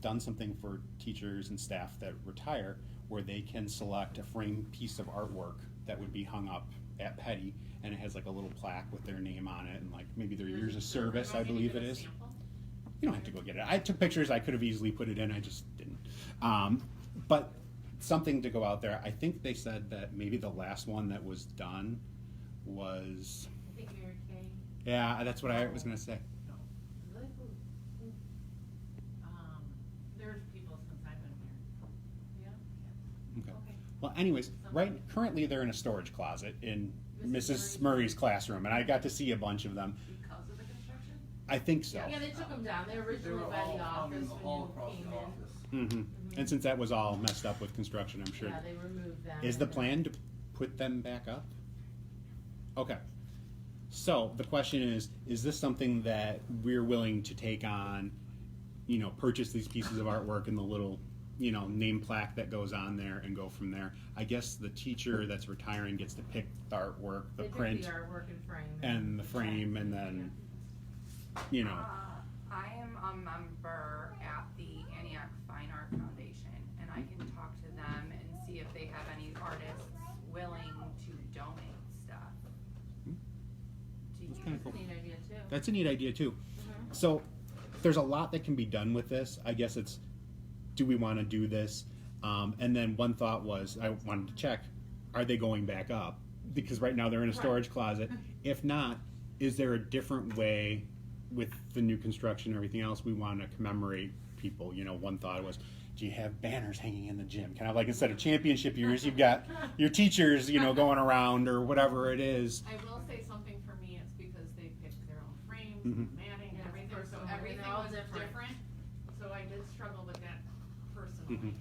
done something for teachers and staff that retire where they can select a framed piece of artwork that would be hung up at Petty, and it has like a little plaque with their name on it and like maybe their years of service, I believe it is. You don't have to go get it. I took pictures. I could have easily put it in. I just didn't. But something to go out there. I think they said that maybe the last one that was done was. I think Mary Kay. Yeah, that's what I was going to say. Really? Who? There's people since I've been here. Yeah? Okay. Okay. Well, anyways, currently they're in a storage closet in Mrs. Murray's classroom, and I got to see a bunch of them. Because of the construction? I think so. Yeah, they took them down. They were They originally were by all the hung in office the when hall you across came the in. office. Mm-hmm. And since that was all messed up with construction, I'm sure. Yeah, they removed them. Is the and then- plan to put them back up? Okay. So the question is this something that we're willing to take on, purchase these pieces of artwork and the little name plaque that goes on there and go from there. I guess the teacher that's retiring gets to pick the artwork, the They pick print, the artwork and frame. and the frame, and then, I am a member at the Antioch Fine Art Foundation, and I can talk to them and see if they have any artists willing to donate stuff. to That's use. kind of cool. That's a neat idea too. That's a neat idea too. So there's a lot that can be done with this. I guess it's, do we want to do this? And then one thought was, I wanted to check, are they going back up? Because right now they're in a storage closet. If not, is there a different way with the new construction and everything else we want to commemorate people? One thought was, do you have banners hanging in the gym? Kind of like instead of championship years, you've got your teachers, going around or whatever it is. I will say something for me, it's because they picked their own frames, Mhm. matting, Yeah, everything, so personal, everything they're all was different. different. So I did struggle with that personally.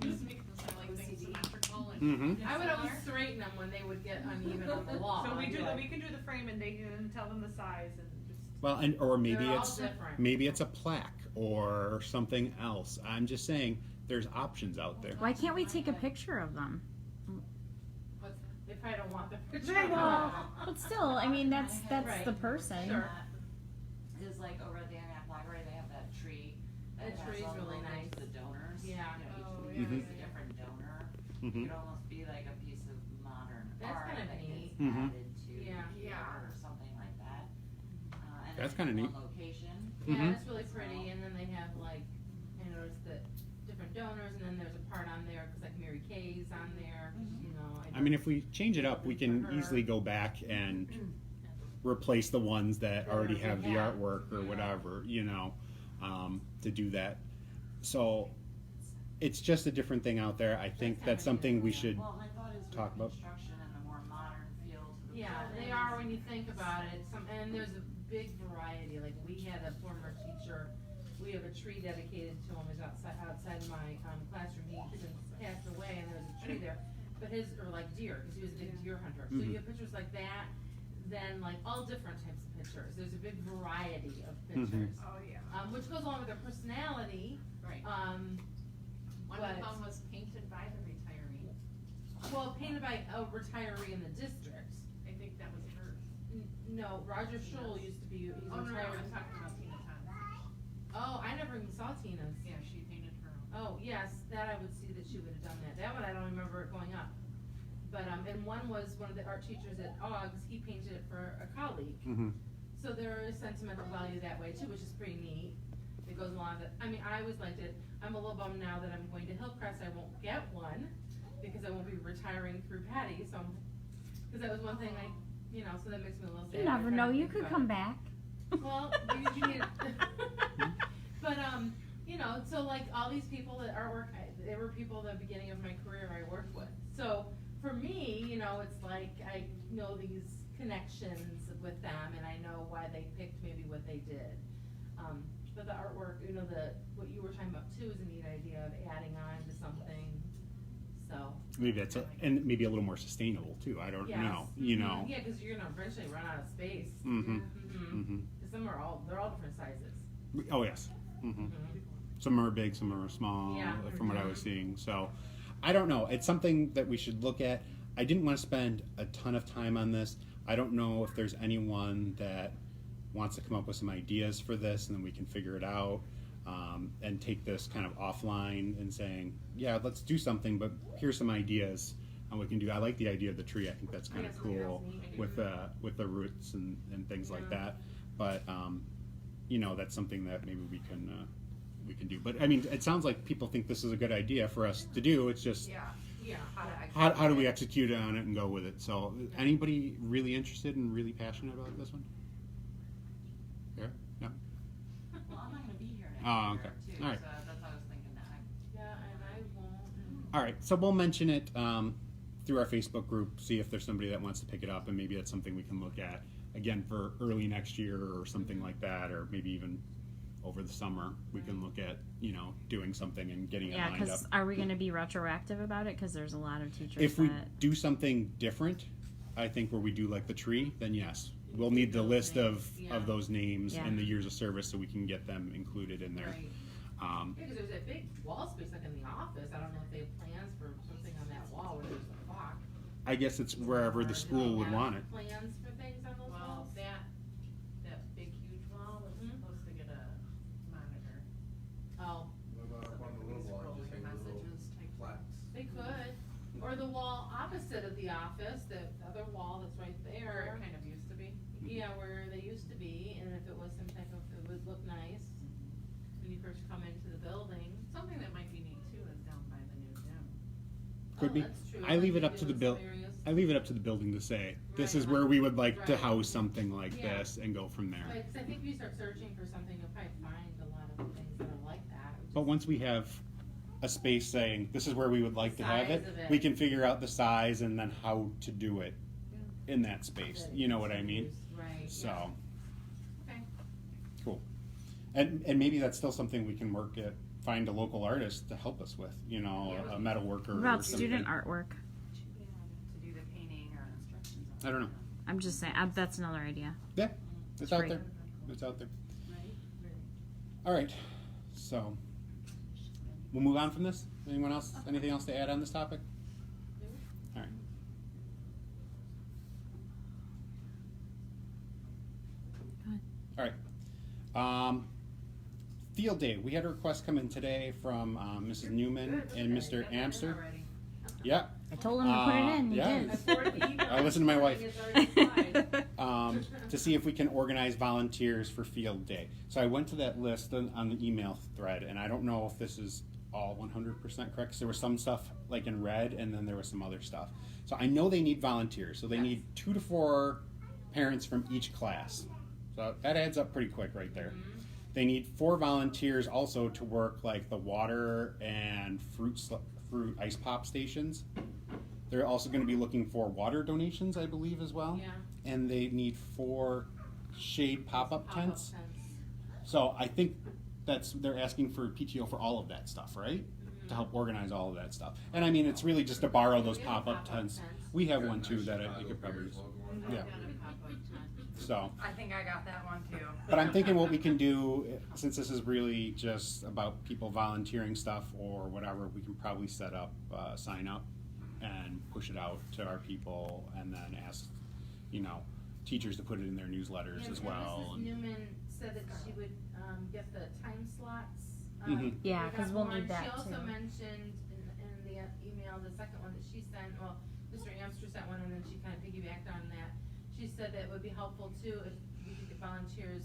Just because I like things symmetrical and. Mhm. I would always straighten them when they would get uneven on the wall. So we I'd be do, like, we can do the frame and they can tell them the size and just. Well, or maybe They're all it's different. a plaque or something else. I'm just saying there's options out there. Why can't we take a picture of them? what's- They probably don't want the picture. But still, I mean, that's Right. the person. Sure. Is like over at the Antioch Library, they have that tree. That has tree's all the really logos nice. of the donors. Yeah. Each Oh, one yeah, is yeah, a different donor. Mhm. It could almost be like a piece of modern That's art kinda that neat. gets Mhm. added to Yeah. the Yeah. art or something like that. And That's it's kinda in neat. one location. Yeah, Mhm. that's really pretty, and then they have like, I noticed that different donors, and then there's a part on there, cause like Mary Kay's on there, 'cause, you know. I mean, if we change it up, we can For her. easily go back and replace the ones that That already already have the have. artwork or Yeah. whatever, to do that. So it's just a different thing out there. I think that's something we should. Well, my thought is with talk about. construction and a more modern feel to the Yeah, they buildings. are when you think about it, and there's a big variety, like we had a former teacher, we have a tree dedicated to him, he's outside my, classroom, he since passed away, and there's a tree there. But or like deer, cause he was a big deer hunter, so Mhm. you have pictures like that, then like all different types of pictures, there's a big variety of Mhm. pictures. Oh, yeah. Which goes along with their personality, Right. One but- of them was painted by the retiree. well, painted by a retiree in the district. I think that was hers. No, Roger Scholl used to be, he's Oh, no, retired. I'm talking about Tina Thomas. Oh, I never even saw Tina's. Yeah, she painted her own. Oh, yes, that I would see that she would have done that. That one I don't remember it going up. But, and one was one of the art teachers at Augs, he painted it for a colleague. Mhm. So there is sentimental value that way too, which is pretty neat. It goes along that, I mean, I always liked it. I'm a little bummed now that I'm going to Hillcrest, I won't get one, because I won't be retiring through Patty, so, cause that was one thing so that makes me a little sad. You never every time know, I you think could about come it. back. Well, you need but so like all these people that artwork, they were people at the beginning of my career I worked with. So for me, it's like I know these connections with them, and I know why they picked maybe what they did. But the artwork, what you were talking about too, is a neat idea of adding on to something. So. Maybe that's and maybe a little more sustainable too. I don't Yes. know. Mhm. Yeah, because you're gonna eventually run out of space. Mhm. Mm-hmm. Mhm. Some are they're all different sizes. Oh yes. Mhm. Mhm. Some are big, some are small, Yeah. from what I was seeing. So, I don't know. It's something that we should look at. I didn't want to spend a ton of time on this. I don't know if there's anyone that wants to come up with some ideas for this, and then we can figure it out and take this kind of offline and saying, yeah, let's do something, but here's some ideas on what we can do. I like the idea of the tree. I think that's kind of Yes, cool that's neat. with the roots and things like that. But that's something that maybe we can do. But I mean, it sounds like people think this is a good idea for us to do. It's just Yeah, Yeah. how do we execute on it and go with it? So, anybody really interested and really passionate about this one? Yeah. No. Well, I'm not gonna be here next Oh, year okay. too, All right. so that's what I was thinking that Yeah, and I won't. All right. So we'll mention it through our Facebook group. See if there's somebody that wants to pick it up, and maybe that's something we can look at again for early next year or something like that, or maybe even over the summer we can look at doing something and getting it Yeah, lined up. because are we going to be retroactive about it? Because there's a lot of teachers If we that. do something different, I think where we do like the tree, then yes, we'll need the list of Yeah. those names Yeah. and the years of service so we can get them included in there. Right. Yeah, 'cause there's that big wall space like in the office, I don't know if they have plans for something on that wall where there's a clock. I guess it's wherever the Or do school they would have want it. Plans for things on those Well, walls? that big huge wall was Mhm. supposed to get a monitor. Oh, What about up on the little wall, just like little plaques? they could, or the wall opposite of the office, the other wall that's right Where there. it kind of used to be. Yeah, where they used to be, and if it was some type of, it would look nice when you first come into the building. Something that might be neat too is down by the new gym. Could Oh, be. that's true. I leave Like it up they to do the in some areas. I leave it up to the building to say, this Right. is where we would like to Right. house something like Yeah. this and go from there. Right, 'cause I think if you start searching for something, you'll probably find a lot of things that are like that. It would But just- once we have a space saying, this is where we would like to have Size of it, it. we can figure out the size and then how to do it in that space. that You know what it's I mean? used. Right, yeah. So, Okay. cool. And maybe that's still something we can work at, find a local artist to help us with, you know, Yeah. a metal worker What or about student something. artwork? To do the painting or instructions on. I don't know. I'm just saying, that's another idea. Yeah, it's out Great. there. It's out there. Right? All right, so we'll move on from this. Anyone else? Anything else to add on this topic? All right. Good. All right. Field day. We had a request come in today from Mrs. Newman and Mr. Amster. Yeah. I told him to put it in, he yeah. did. I forwarded the email I listened to my this wife. morning, it's already applied. To see if we can organize volunteers for field day. So I went to that list on the email thread, and I don't know if this is all 100% correct, 'cause there was some stuff like in red, and then there was some other stuff. So I know they need volunteers, so they Yes. need 2 to 4 parents from each class. So that adds up pretty quick right there. They need 4 volunteers also to work like the water and fruit ice pop stations. They're also going to be looking for water donations, I believe, as well. Yeah. And they need 4 shade pop-up Pop-up tents. So I think they're asking for PTO for all of that stuff, right? To help organize all of that stuff. And I mean, it's really just to borrow those We have a pop-up pop-up tents. tent. We have Got a one too nice that Chicago you could probably Bears use. logo on it. Yeah. Got a pop-up tent. So, I think I got that one too. but I'm thinking what we can do, since this is really just about people volunteering stuff or whatever, we can probably set up, sign up and push it out to our people and then ask, you know, teachers to put it in their newsletters And as well. Mrs. Newman said that she would, get the time slots. Mhm. Yeah, figured 'cause out we'll more. need that, She also too. mentioned in the email, the second one that she sent, well, Mr. Amster sent one and then she kind of piggybacked on that. She said that it would be helpful too if we could get volunteers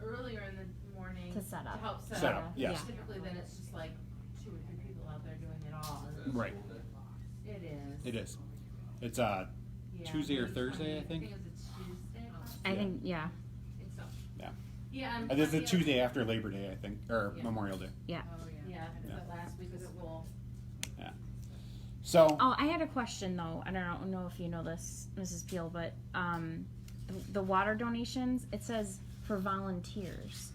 earlier in the morning. To set up. To help set Set up. up, yes. Typically then it's just like 2 or 3 people out there doing it all. and Right. It is. It is. It's Yeah, Tuesday or maybe Thursday, I 20 think. I think it's a Tuesday. I think, yeah, I think so. Yeah. Yeah. and It's the plenty of- Tuesday after Labor Day, I think, or Yeah. Memorial Day. yeah. Oh, Yeah, it's Yeah. the last week of school. So, Oh, I had a question though. I don't know if you know this, Mrs. Peel, but the water donations, it says for volunteers.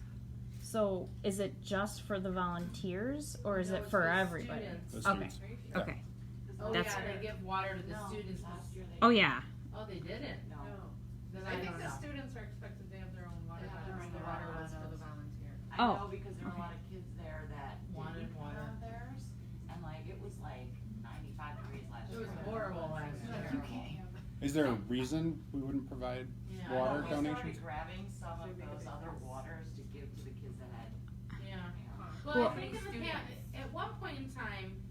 So is it just for the volunteers or is No, it it's for for everybody? students. The Okay. students. Okay. Oh That's- yeah, they give water to the No, students. last year they. Oh yeah. Oh, they didn't? No. Then I I think don't the know. students are expected to have their own water They have bottles. their own The water water was for the bottles. volunteer. I Oh, know because there were a okay. lot of kids there that Wanted didn't water. have theirs, and like it was like 95 degrees last It year. was horrible last year. You can't even. is there a reason we wouldn't provide Yeah. water We donations? started grabbing some of those other waters to give to the kids that had, Yeah. you know. Well, Well- I think in the past, at one point in time,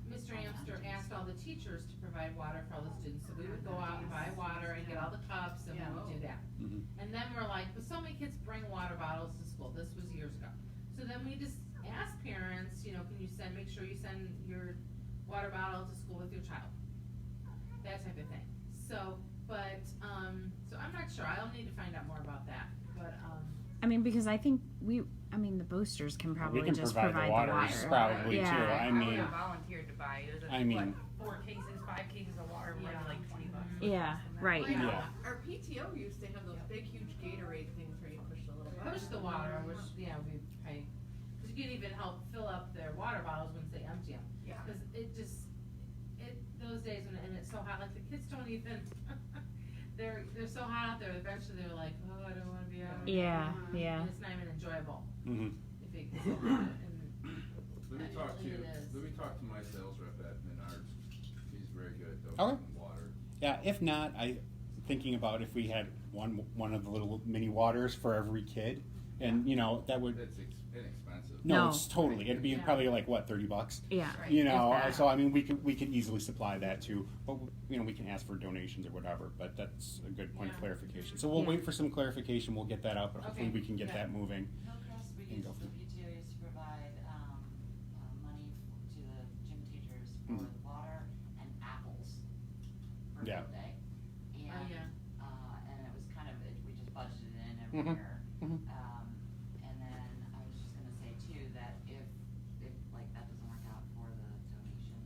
Mr. Amster asked all the teachers to provide water for all the students. So we would go out and buy water and get all the cups and we would do that. Mhm. And then we're like, but so many kids bring water bottles to school. This was years ago. So then we just asked parents, you know, can you make sure you send your water bottle to school with your child? That type of thing. So, but, so I'm not sure. I'll need to find out more about that. But, I mean, because I think the boosters can probably We can just provide provide the water, water. probably Yeah. too. I mean, would've volunteered to buy, it was I mean- 4 cases, 5 cases of water, Yeah. maybe like $20. Yeah, right. Well, Yeah. Our PTO used to have those big, huge Gatorade things where you push the little. push the water, which, yeah, we pay. Cause you can even help fill up their water bottles once they empty them. Yeah. Cause those days and it's so hot, like the kids don't even, they're so hot out there, eventually they're like, oh, I don't wanna be out. Yeah, yeah. And it's not even enjoyable. mhm. If it gets so hot. And Let me talk to my sales rep at Menards. He's very good at Okay. donating water. Yeah, if not, thinking about if we had one of the little mini waters for every kid, and that would. It's inexpensive. No, No. it's totally. It'd be Yeah. probably like what, $30. Yeah. Right. You know, If that. so I mean, we could easily supply that too. But we can ask for donations or whatever. But that's a good point of Yeah. clarification. So we'll Yeah. wait for some clarification. We'll get that out, but hopefully Okay. we can get Yeah. that moving. Hillcrest, we And use, go the for it. PTO used to provide, money to the gym teachers for Mhm. water and apples for Yeah. field day. And, yeah. and it was kind of, we just budgeted it in every Mhm. year. Mhm. And then I was just gonna say too, that if like that doesn't work out for the donation,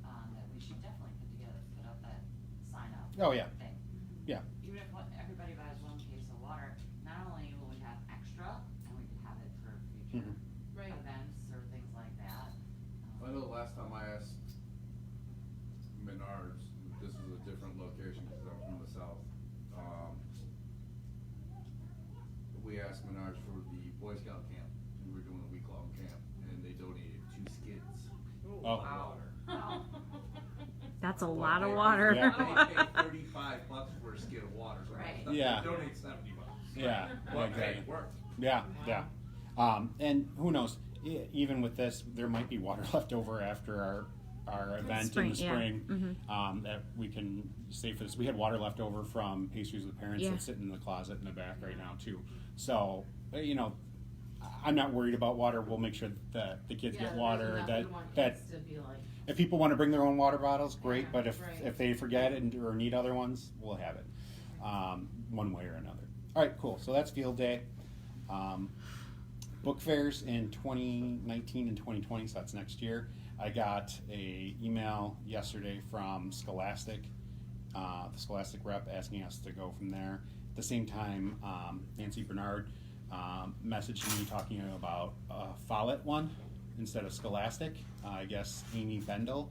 that we should definitely put up that sign up Oh, yeah. thing. Yeah. Even if everybody buys one case of water, not only will we have extra, and we could have it for future Mhm. Right. events or things like that. I know the last time I asked Menards, this is a different location because I'm from the south. We asked Menards for the Boy Scout camp. We were doing a week-long camp, and they donated 2 skids Oh. of Wow. water. That's a But lot of they- water. Yeah. They paid $35 for a skid of water, so Right. Yeah. they donate $70. Yeah. But hey, Exactly. it worked. Yeah, yeah. And who knows? Even with this, there might be water left over after our event Spring, in the yeah. spring. Mhm. That we can save for this. We had water left over from pastries with parents Yeah. that's sitting in the closet in the back right now too. So I'm not worried about water. We'll make sure that the kids Yeah, get water. enough. That We want that kids to be like, if people want to bring their own water bottles, great. Yeah, But if right. they forget it or need other ones, we'll have it one way or another. All right, cool. So that's field day. Book fairs in 2019 and 2020, so that's next year. I got a email yesterday from Scholastic, the Scholastic rep, asking us to go from there. At the same time, Nancy Bernard messaged me talking about Follett one instead of Scholastic. I guess Amy Bendel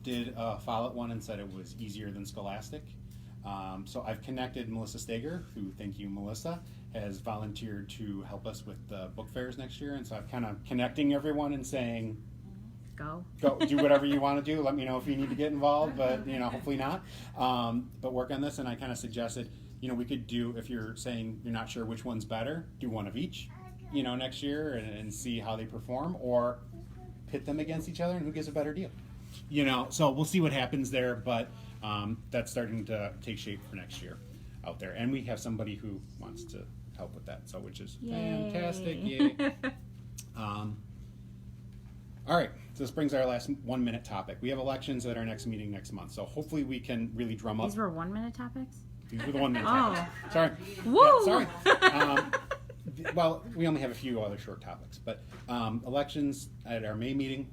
did a Follett one and said it was easier than Scholastic. So I've connected Melissa Steger, who, thank you, Melissa, has volunteered to help us with the book fairs next year. And so I'm kind of connecting everyone and saying, Go. go do whatever you want to do. Let me know if you need to get involved, but hopefully not. But work on this, and I kind of suggested, we could do, if you're saying you're not sure which one's better, do one of each, next year and see how they perform, or pit them against each other and who gives a better deal. So we'll see what happens there, but that's starting to take shape for next year out there, and we have somebody who wants to help with that, so which is fantastic. Yay. All right, so this brings our last 1 minute topic. We have elections at our next meeting next month, so hopefully we can really drum up. These were 1 minute topics? These were the 1 minute Oh. topics. Sorry. Woo! Yeah, sorry. Well, we only have a few other short topics, but elections at our May meeting.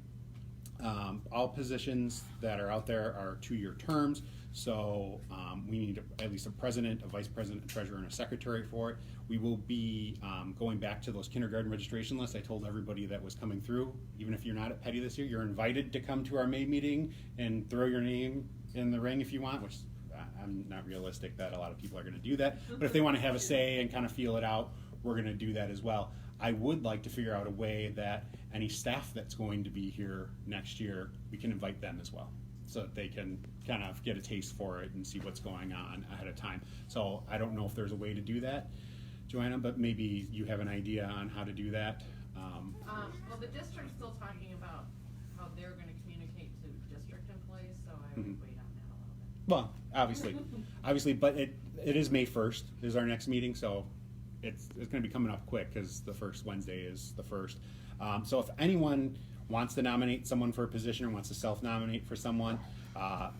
All positions that are out there are 2-year terms, so we need at least a president, a vice president, a treasurer, and a secretary for it. We will be going back to those kindergarten registration lists. I told everybody that was coming through, even if you're not at Petty this year, you're invited to come to our May meeting and throw your name in the ring if you want, which I'm not realistic that a lot of people are going to do that. But if they want to have a say and kind of feel it out, we're going to do that as well. I would like to figure out a way that any staff that's going to be here next year, we can invite them as well, so that they can kind of get a taste for it and see what's going on ahead of time. So I don't know if there's a way to do that, Joanna, but maybe you have an idea on how to do that. well, the district's still talking about how they're gonna communicate to district employees, so I would Mhm. wait on that a little bit. Well, obviously, but it is May 1st is our next meeting, so it's going to be coming up quick because the first Wednesday is the 1st. So if anyone wants to nominate someone for a position or wants to self-nominate for someone,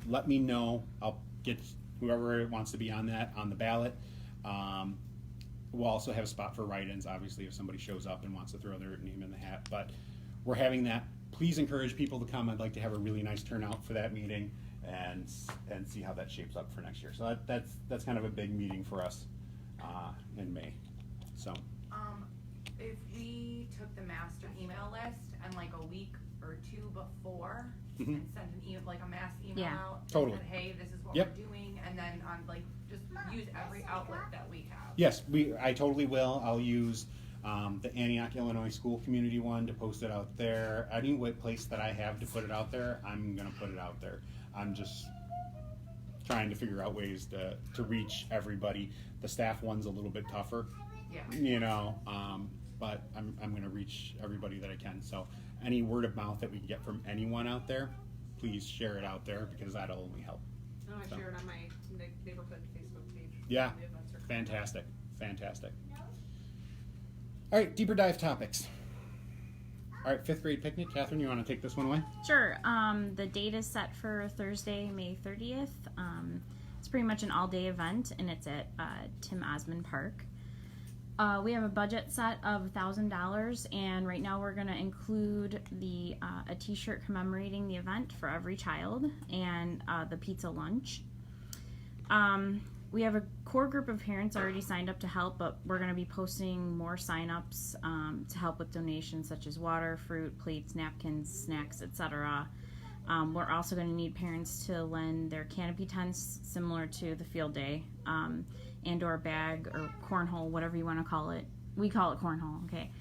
let me know. I'll get whoever wants to be on the ballot. We'll also have a spot for write-ins, obviously, if somebody shows up and wants to throw their name in the hat. But we're having that. Please encourage people to come. I'd like to have a really nice turnout for that meeting and see how that shapes up for next year. So that's kind of a big meeting for us in May. So If we took the master email list and like a week or 2 before Mhm. and sent an email, like a mass email Yeah. out, and Totally. said, hey, this is what Yep. we're doing, and then on just use every outlet that we have. yes, I totally will. I'll use the Antioch, Illinois school community one, to post it out there. Any place that I have to put it out there, I'm gonna put it out there. I'm just trying to figure out ways to reach everybody. The staff one's a little bit tougher, Yeah. but I'm gonna reach everybody that I can. So any word of mouth that we can get from anyone out there, please share it out there, because that'll only help. No, I So. share it on my neighborhood Facebook page. Yeah, The events are coming up. fantastic. All right, deeper dive topics. All right, 5th grade picnic. Catherine, you want to take this one away? Sure. The date is set for Thursday, May 30th. It's pretty much an all-day event, and it's at Tim Osmond Park. We have a budget set of $1,000, and right now we're going to include a T-shirt commemorating the event for every child, and the pizza lunch. We have a core group of parents already signed up to help, but we're going to be posting more sign-ups to help with donations such as water, fruit, plates, napkins, snacks, etc. We're also going to need parents to lend their canopy tents, similar to the field day, and/or bag or cornhole, whatever you want to call it. We call it cornhole, okay?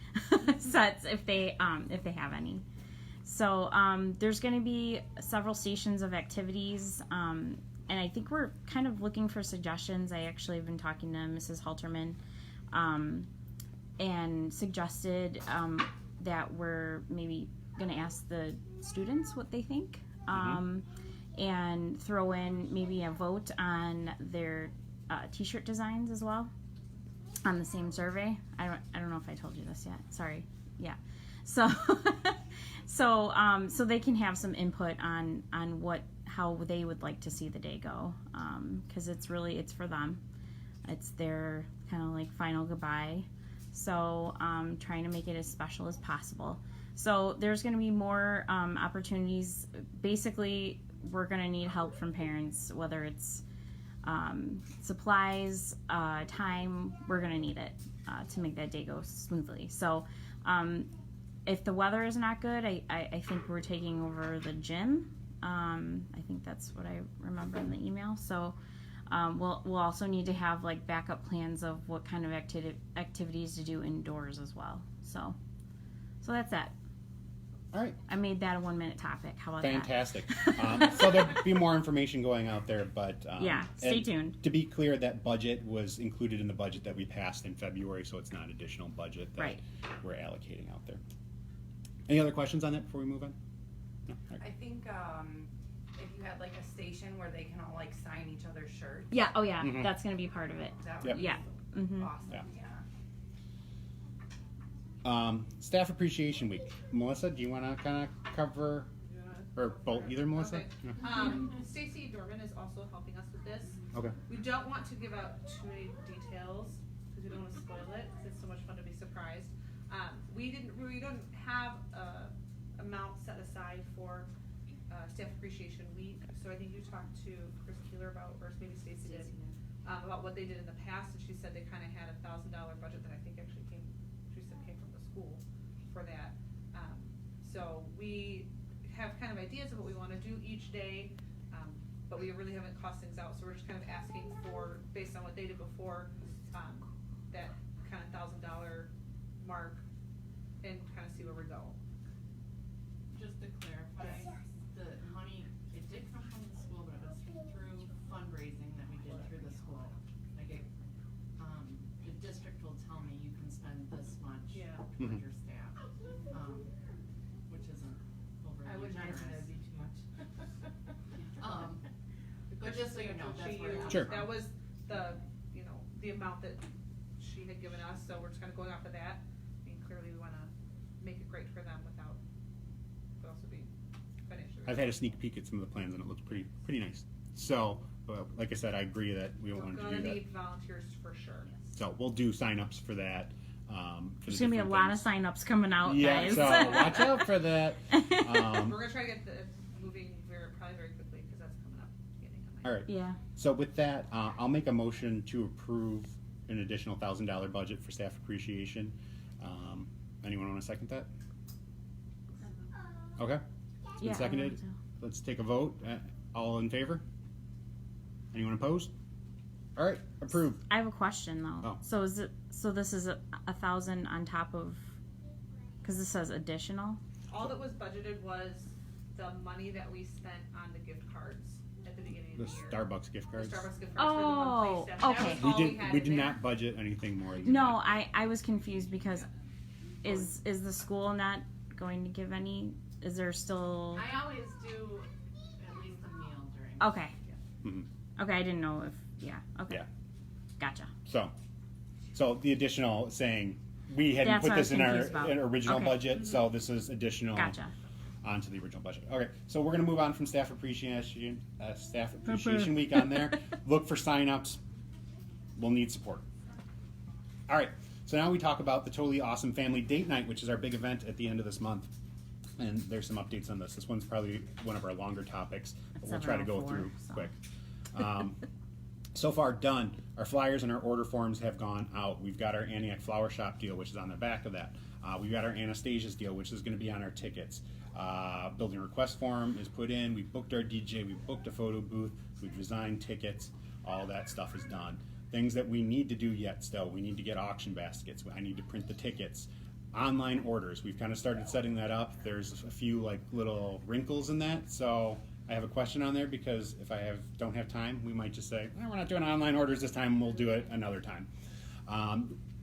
Sets if they have any. So there's going to be several stations of activities. And I think we're kind of looking for suggestions. I actually have been talking to Mrs. Halterman and suggested that we're maybe going to ask the students what they think and throw in maybe a vote on their T-shirt designs as well on the same survey. I don't know if I told you this yet. Sorry. Yeah. So so they can have some input on how they would like to see the day go, because it's for them. It's their kind of like final goodbye. So trying to make it as special as possible. So there's going to be more opportunities. Basically, we're going to need help from parents, whether it's supplies, time. We're going to need it to make that day go smoothly. So if the weather is not good, I think we're taking over the gym. I think that's what I remember in the email. So we'll also need to have like backup plans of what kind of activities to do indoors as well. So that's that. All right. I made that a 1-minute topic. How about Fantastic. So there'll be more information going out there, but yeah, stay tuned. To be clear, that budget was included in the budget that we passed in February, so it's not additional budget that we're allocating out there. Any other questions on that before we move on? No? All right. I think if you had like a station where they can all like sign each other's shirts. Yeah. Oh yeah. Mhm. That's gonna be part of it. That would Yep. be Yeah. Mm-hmm. awesome. Yeah. Yeah. Staff Appreciation Week. Melissa, do you want to kind of cover, or both, either Melissa? Okay. Yeah. Stacy Dorman is also helping us with this. Okay. We don't want to give out too many details because we don't want to spoil it, because it's so much fun to be surprised. We don't have a amount set aside for Staff Appreciation Week, so I think you talked to Chris Keeler about, or maybe Stacy did, about what they did in the past, and she said they kind of had a $1,000 budget that I think actually came from the school for that. So we have kind of ideas of what we want to do each day, but we really haven't cost things out, so we're just kind of asking for, based on what they did before, that kind of $1,000 mark, and kind of see where we go. Just to clarify, the money, it did come from the school, but it was through fundraising that we did through the school. Like the district will tell me you can spend this much towards your staff, which isn't I overly wouldn't generous. imagine that'd be too much. But just so you know, that's where it's Sure. That was the amount that she had given us, so we're just kind of going off of that. I mean, clearly we want to make it great for them without, but also be financially. I've had a sneak peek at some of the plans, and it looks pretty nice. So, like I said, I agree that we don't We're want to gonna do that. need volunteers for sure. So we'll do sign-ups for that. There's gonna be a lot of sign-ups coming out, Yeah, guys. so watch out for that. We're gonna try to get the moving probably very quickly, because that's coming up beginning of May. All right. Yeah. So with that, I'll make a motion to approve an additional $1,000 budget for staff appreciation. Anyone want to second that? Okay. It's been Yeah, I seconded. think so. Let's take a vote. All in favor? Anyone opposed? All right, approved. I have a question though. Oh. So this is 1,000 on top of, because this says additional. All that was budgeted was the money that we spent on the gift cards at the beginning The of the year. Starbucks gift The cards. Starbucks gift cards Oh, for the monthly staff. That okay. was We all did. had We in did there. not budget anything more. than No, that. I was confused because is the school not going to give any? Is there still? I always do at least a meal during. Okay. Mhm. Okay, I didn't know if. Yeah. Okay. Yeah. Gotcha. So the additional saying we hadn't That's put what I this was in our confused about. original Okay. budget, so this is additional Gotcha. onto the original budget. Okay, so we're gonna move on from staff appreciation week on there. Look for signups. We'll need support. All right, so now we talk about the Totally Awesome Family Date Night, which is our big event at the end of this month. And there's some updates on this. This one's probably one of our longer topics, but we'll try to go 7:04, through so. quick. So far done. Our flyers and our order forms have gone out. We've got our Antioch Flower Shop deal, which is on the back of that. We've got our Anastasia's deal, which is going to be on our tickets. Building request form is put in. We booked our DJ. We booked a photo booth. We've designed tickets. All that stuff is done. Things that we need to do yet still. We need to get auction baskets. I need to print the tickets. Online orders. We've kind of started setting that up. There's a few like little wrinkles in that. So I have a question on there because if I don't have time, we might just say, we're not doing online orders this time. We'll do it another time.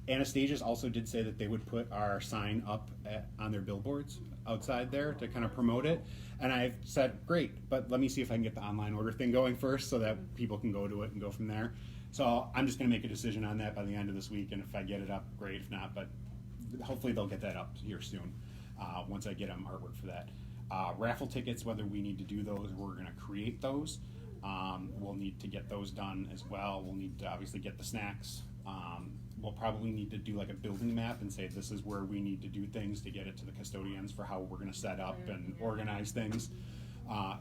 Anastasia's also did say that they would put our sign up on their billboards outside there to kind of promote it. And I've said, great, but let me see if I can get the online order thing going first so that people can go to it and go from there. So I'm just going to make a decision on that by the end of this week. And if I get it up, great. If not, but hopefully they'll get that up here soon once I get them artwork for that. Raffle tickets, whether we need to do those, we're going to create those. We'll need to get those done as well. We'll need to obviously get the snacks. We'll probably need to do like a building map and say this is where we need to do things to get it to the custodians for how we're going to set up and organize things,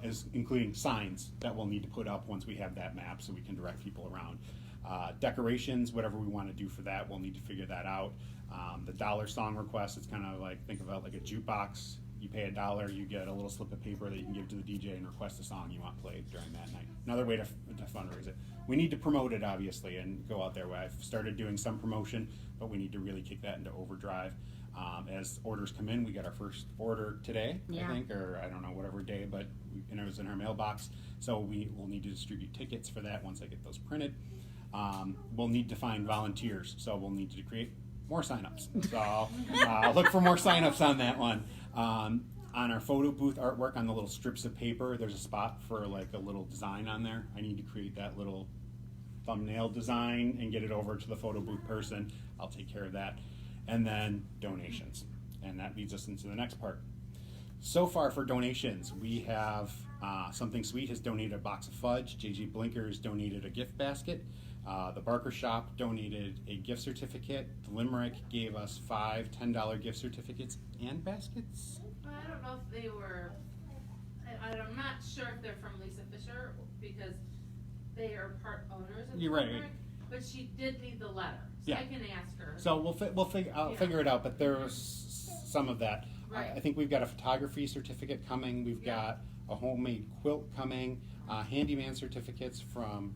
as including signs that we'll need to put up once we have that map so we can direct people around. Decorations, whatever we want to do for that, we'll need to figure that out. The dollar song request, it's kind of like, think about like a jukebox. You pay $1, you get a little slip of paper that you can give to the DJ and request a song you want played during that night. Another way to fundraise it. We need to promote it, obviously, and go out there. I've started doing some promotion, but we need to really kick that into overdrive. As orders come in, we got our first order today, Yeah. I think, or I don't know, whatever day, but it was in our mailbox. So we will need to distribute tickets for that once I get those printed. We'll need to find volunteers, so we'll need to create more signups. So look for more signups on that one. On our photo booth artwork on the little strips of paper, there's a spot for like a little design on there. I need to create that little thumbnail design and get it over to the photo booth person. I'll take care of that. And then donations. And that leads us into the next part. So far for donations, we have Something Sweet has donated a box of fudge. JG Blinkers donated a gift basket. The Barker Shop donated a gift certificate. The Limerick gave us 5 $10 gift certificates and baskets. I don't know if they were, I'm not sure if they're from Lisa Fisher, because they are part owners of the You're right. Limerick, but she did need the letter, so Yeah. I can ask her. So I'll Yeah. figure it out, but there's some of that. Right. I think we've got a photography certificate coming. We've Yeah. got a homemade quilt coming. Handyman certificates from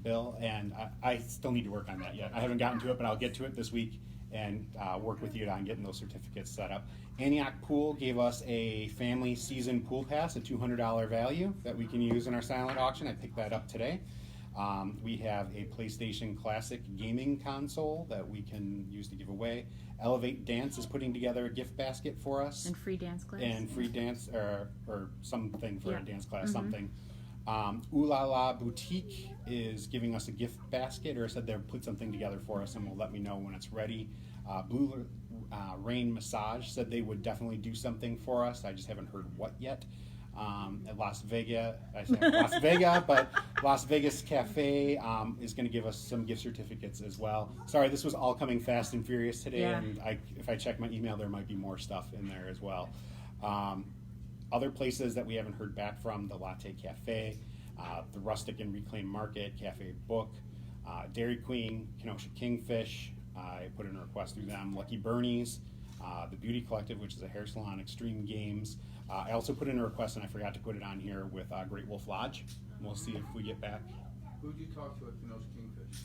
Bill, and I still need to work on that yet. I haven't gotten to it, but I'll get to it this week and work with you on getting those certificates set up. Antioch Pool gave us a family season pool pass, a $200 value that we can use in our silent auction. I picked that up today. We have a PlayStation Classic gaming console that we can use to give away. Elevate Dance is putting together a gift basket for us. And free dance class. And free dance, or something for Yeah. a dance class, Mhm. something. Ooh La La Boutique is giving us a gift basket, or said they'll put something together for us and will let me know when it's ready. Blue Rain Massage said they would definitely do something for us. I just haven't heard what yet. At Las Vegas, but Las Vegas Cafe is going to give us some gift certificates as well. Sorry, this was all coming fast and furious today, Yeah. and if I check my email, there might be more stuff in there as well. Other places that we haven't heard back from, the Latte Cafe, the Rustic and Reclaimed Market, Cafe Book, Dairy Queen, Kenosha Kingfish, I put in a request through them, Lucky Bernie's, the Beauty Collective, which is a hair salon, Extreme Games. I also put in a request, and I forgot to put it on here, with Great Wolf Lodge. We'll see if we get back Who'd you talk to at Kenosha Kingfish?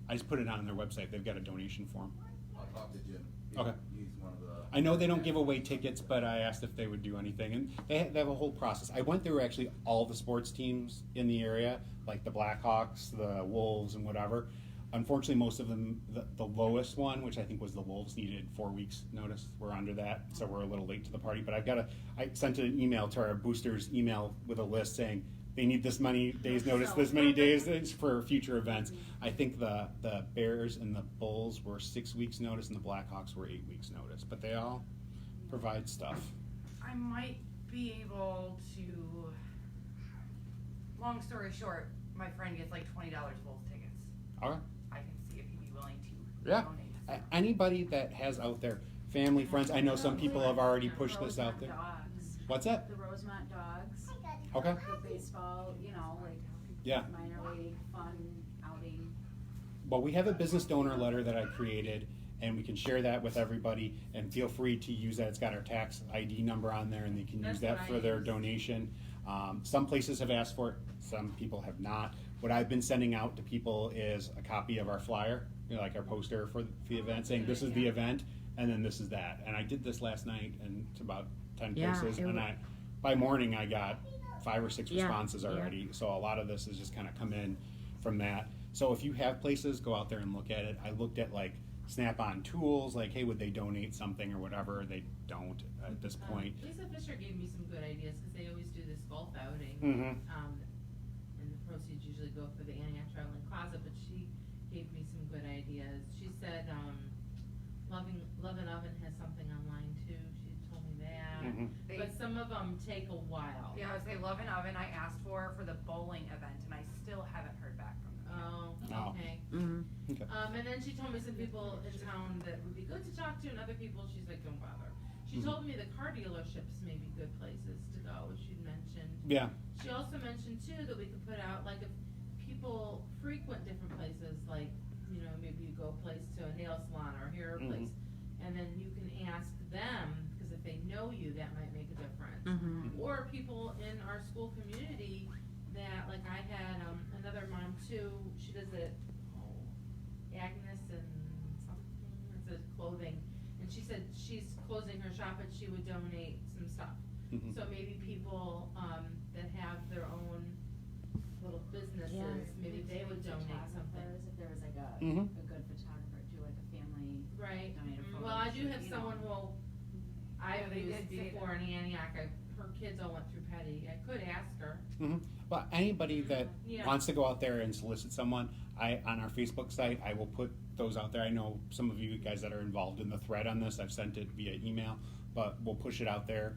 I just put it on their website. They've got a donation form. I'll talk to Jim. Okay. He's one of the. I know they don't give away tickets, but I asked if they would do anything, and they have a whole process. I went through actually all the sports teams in the area, like the Blackhawks, the Wolves, and whatever. Unfortunately, most of them, the lowest one, which I think was the Wolves, needed 4 weeks notice. We're under that, so we're a little late to the party. But I sent an email to our boosters email with a list saying they need this many days notice, this many days for future events. I think the Bears and the Bulls were 6 weeks notice, and the Blackhawks were 8 weeks notice. But they all provide stuff. I might be able to. Long story short, my friend gets like $20 Bulls tickets. Okay. I can see if he'd be willing to Yeah. donate. Anybody that has out there, family, friends. I know some people have already pushed this out there. Dogs. What's that? The Rosemont Dogs. Okay. The baseball, like Yeah. minor league fun outing. Well, we have a business donor letter that I created, and we can share that with everybody. And feel free to use that. It's got our tax ID number on there, and they can use That's that what for I their use. donation. Some places have asked for it. Some people have not. What I've been sending out to people is a copy of our flyer, like our poster for the event, saying this is the event, and then this is that. And I did this last night, and it's about 10 Yeah, places, it and wa- by morning I got 5 or 6 Yeah, responses yeah. already. So a lot of this has just kind of come in from that. So if you have places, go out there and look at it. I looked at like Snap-on Tools, like, hey, would they donate something or whatever? They don't at this point. Lisa Fisher gave me some good ideas, cause they always do this golf outing. Mhm. And the proceeds usually go for the Antioch Traveling Closet, but she gave me some good ideas. She said, Love and Oven has something online too, she told me that. Mhm. They- But some of them take a while. Yeah, I would say Love and Oven I asked for the bowling event, and I still haven't heard back from them. Oh, Oh. okay. Mm-hmm. Okay. And then she told me some people in town that would be good to talk to, and other people, she's like, don't bother. She Mhm. told me the car dealerships may be good places to go, as she'd mentioned. Yeah. She also mentioned too that we could put out, like, if people frequent different places, like, maybe you go place to a nail salon or hair Mhm. place, and then you can ask them, because if they know you, that might make a difference. Mm-hmm. Or people in our school community that, like, I had, another mom too, she does it, Agnes and something, it's a clothing, and she said she's closing her shop, but she would donate some stuff. Mhm. So maybe people, that have their own little businesses, Yeah. maybe they would donate something. Photographers, if there was like a Mhm. good photographer, do like a family. Right. Donate a photo Well, I do shoot, have you know. someone who Yeah, I've they used did say before in Antioch, her kids all went through Petty, I could ask her. Mhm. Well, anybody that Yeah. wants to go out there and solicit someone, on our Facebook site, I will put those out there. I know some of you guys that are involved in the thread on this. I've sent it via email, but we'll push it out there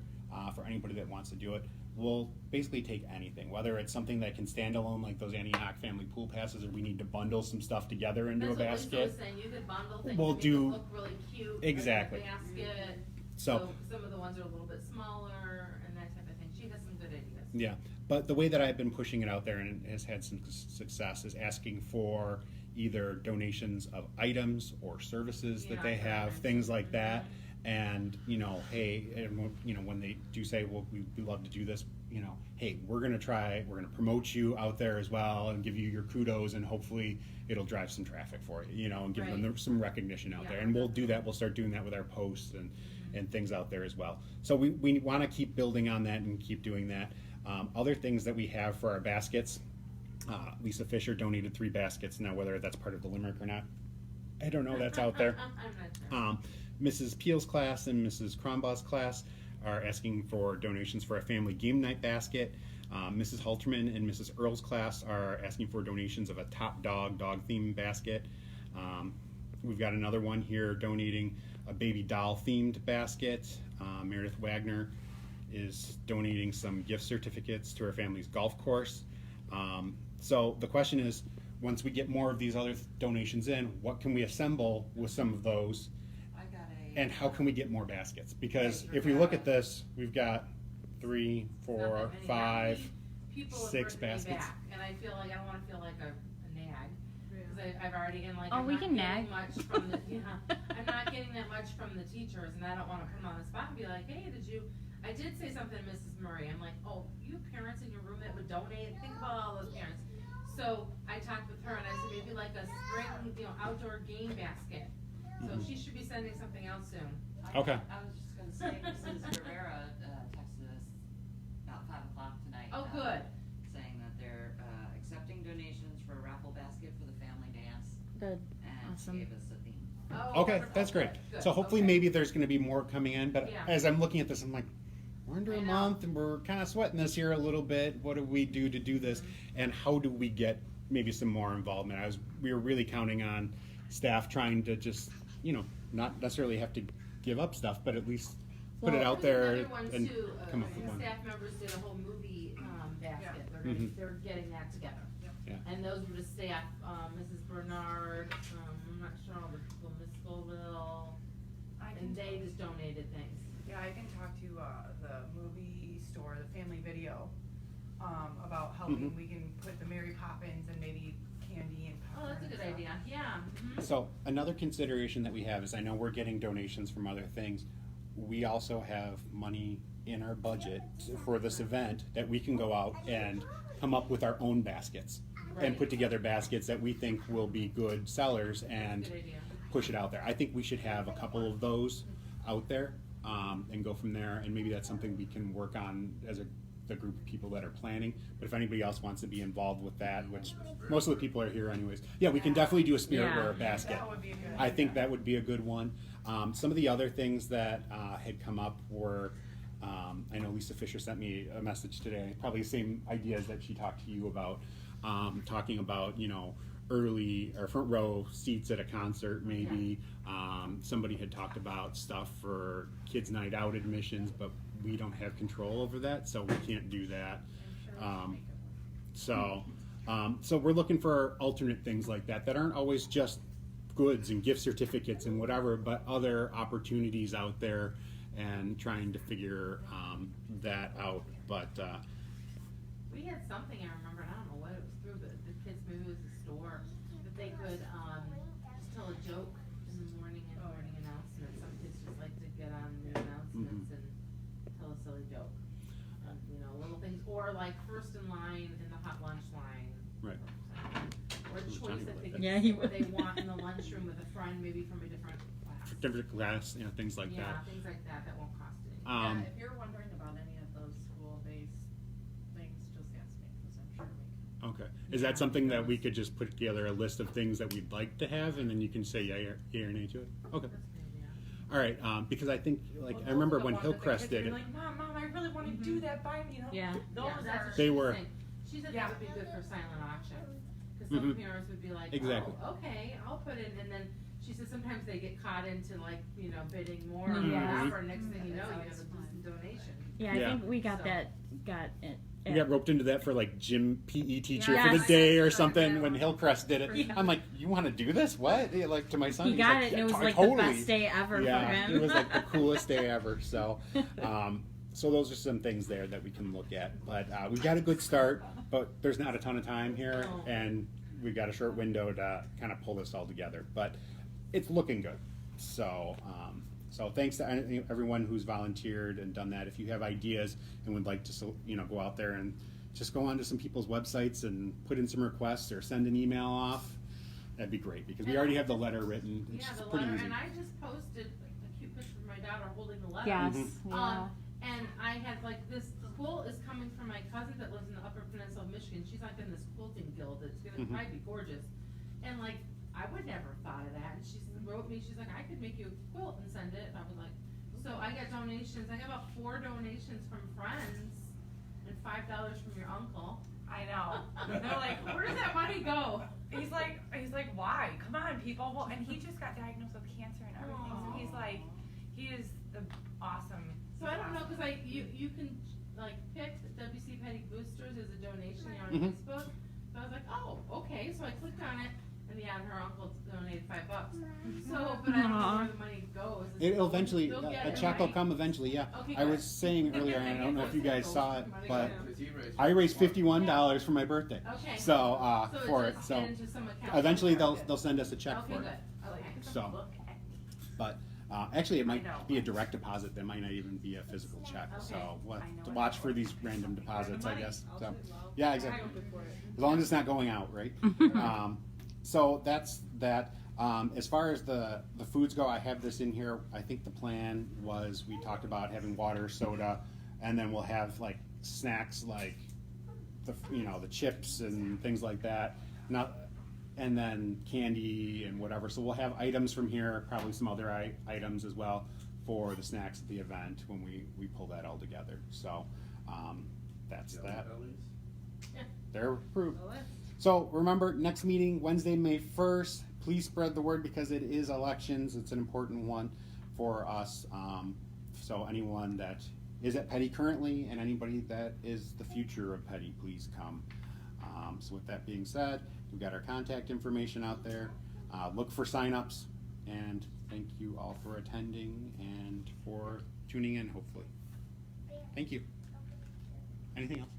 for anybody that wants to do it. We'll basically take anything, whether it's something that can stand alone, like those Antioch family pool passes, or we need to bundle some stuff together into That's a what Lisa basket. was saying, you could bundle things We'll to make do- it look really cute, like Exactly. a basket. So- Some of the ones are a little bit smaller and that type of thing, she has some good ideas. Yeah, but the way that I've been pushing it out there and has had some success is asking for either donations of items or services that Yeah, they I heard have, that. things like that. Mhm. And, hey, and when they do say, well, we love to do this, hey, we're going to promote you out there as well and give you your kudos, and hopefully it'll drive some traffic for you, and give them Right. some recognition out Yeah. there. And we'll do that. We'll start doing that with our posts and things out there as well. So we want to keep building on that and keep doing that. Other things that we have for our baskets, Lisa Fisher donated 3 baskets. Now, whether that's part of the limerick or not, I don't know. That's out there. I'm not sure. Mrs. Peel's class and Mrs. Crombaugh's class are asking for donations for a family game night basket. Mrs. Halterman and Mrs. Earl's class are asking for donations of a Top Dog theme basket. We've got another one here donating a baby doll themed basket. Meredith Wagner is donating some gift certificates to her family's golf course. So the question is, once we get more of these other donations in, what can we assemble with some of those? I got And how can we get more baskets? Because if we look at this, we've got 3, Not 4, that many. 5. People have 6 written me baskets. back, and I feel like I don't wanna feel like a nag, cause I've already, and like, Oh, I'm we not can getting nag. much from the, I'm not getting that much from the teachers, and I don't wanna put them on the spot and be like, hey, I did say something to Mrs. Murray, I'm like, oh, you have parents in your room that would donate, think about all those parents. So I talked with her and I said maybe like a spring, outdoor game basket. So Mhm. she should be sending something out soon. Okay. I was just gonna say, Mrs. Rivera texted us about 5 o'clock tonight. Oh, good. Saying that they're accepting donations for a raffle basket for the family dance, Good. and Awesome. she gave us a theme. Oh, Okay, wonderful. that's great. Good. So hopefully Okay. maybe there's gonna be more coming in, but Yeah. as I'm looking at this, I'm like, we're under I a know. month and we're kind of sweating this here a little bit. What do we do to do this? Mm-hmm. And how do we get maybe some more involvement? We were really counting on staff trying to just, not necessarily have to give up stuff, but at least put it Well, out there's there another one and too, come up with some one. staff members did a whole movie, basket, Mhm. they're getting that together. Yeah. And those were the staff, Mrs. Bernard, I'm not sure all the people, Miss Scoville, and they just donated things. Yeah, I can talk to, the movie store, the Family Video, about helping, we can put the Mary Poppins and maybe candy and Oh, popcorn that's a and good stuff. idea, yeah. Mhm. So another consideration that we have is I know we're getting donations from other things. We also have money in our budget for this event that we can go out and come up with our own baskets and Right. put together baskets that we think will be good sellers and Good idea. push it out there. I think we should have a couple of those out there and go from there. And maybe that's something we can work on as the group of people that are planning. But if anybody else wants to be involved with that, which most of the people are here anyways, yeah, we can definitely do a spirit Yeah. wear basket. That would be a good I think idea. that would be a good one. Some of the other things that had come up were, I know Lisa Fisher sent me a message today, probably the same ideas that she talked to you about, talking about, early or front row seats at a concert maybe. Somebody had talked about stuff for kids' night out admissions, but we don't have control over that, so we can't do that. So we're looking for alternate things like that aren't always just goods and gift certificates and whatever, but other opportunities out there, and trying to figure that out. But We had something, I remember, and I don't know what it was through, but the kids, maybe it was the store, that they could, just tell a joke in the morning and morning announcements. Some kids just like to get on the announcements and tell a silly joke. Little things, or like first in line in the hot lunch line. right. Or Ooh, choice Johnny that would they like can that. Yeah, he what would. they want in the lunchroom with a friend, maybe from a different class. Different class, things like Yeah, that. things like that, that won't cost anything. Um, Yeah, if you're wondering about any of those school-based things, just ask me, cause I'm sure we can. Okay. Is that something that we could just put together a list of things that we'd like to have, and then you can say yay or nay to it? Okay. That's a good idea. All right. Because I think, Well, I those remember are the when ones that the Hillcrest kids did are it. Like, Mom, I really want to do that. Buy me, Yeah. Those Yeah, that's are. what They she was were- saying. She said Yeah. that would be good for silent auction, cause some Mhm. parents would be like, Exactly. oh, okay, I'll put it, and then she said sometimes they get caught into like, bidding more Mhm. or Yeah. whatever, next thing you know, That's you always have a fun. decent donation. Yeah, Yeah. I think we got So- got it. We got roped into that for like gym PE teacher Yeah. for the Yes. day or Yes. something when Hillcrest did it. Yeah. I'm like, you want to do this? What? Yeah, like to my son, He he's got like, it, and "Yeah, it was like totally." the best day ever Yeah, for him. it was like the coolest day ever. So, so those are some things there that we can look at. But we got a good start, but there's not a ton of time here, No. and we've got a short window to kind of pull this all together. But it's looking good. So, so thanks to everyone who's volunteered and done that. If you have ideas and would like to, go out there and just go onto some people's websites and put in some requests or send an email off, that'd be great because we already have the letter written. It's Yeah, the pretty letter, easy. and I just posted a cute picture of my daughter holding the letter. Yes. Mhm. Yeah. And I had like this quilt is coming from my cousin that lives in the Upper Peninsula of Michigan. She's like in this quilting guild that's gonna Mhm. probably be gorgeous. And like, I would never thought of that. And she wrote me, she's like, I could make you a quilt and send it. And I was like, so I got donations. I got about 4 donations from friends and $5 from your uncle. I know. They're like, where does that money go? He's like, why? Come on, people. Well, and he just got diagnosed with cancer and everything, so he's like, he is the awesome. So I don't know, cause you can like pick WC Petty Boosters as a donation on Mhm. Facebook. So I was like, oh, okay, so I clicked on it, and yeah, her uncle donated $5. So, but I don't know Aw. where the money goes. It'll eventually, They'll get a it, check will right? come eventually, yeah. Okay, I good. was saying earlier, and I don't know if you guys saw it, but Because he raised I raised $51 for my birthday. Okay. So, So for it it, just so get into some account. eventually somewhere. they'll send us a check Okay, for good. it. Okay. So, but Actually, it might Find out. be a direct deposit. That might not even be a physical check. Okay. So we'll I have know to what watch that for was. these random deposits, I Money, guess. I'll So, do it. I'll- yeah, I exactly. don't look for it. As long as it's not going out, right? So that's that. As far as the foods go, I have this in here. I think the plan was we talked about having water, soda, and then we'll have like snacks like the chips and things like that. And then candy and whatever. So we'll have items from here, probably some other items as well for the snacks at the event when we pull that all together. So that's that. They're approved. Well, that's- So remember, next meeting, Wednesday, May 1st. Please spread the word because it is elections. It's an important one for us. So anyone that is at Petty currently and anybody that is the future of Petty, please come. So with that being said, we've got our contact information out there. Look for signups, and thank you all for attending and for tuning in, hopefully. Thank you. Anything else?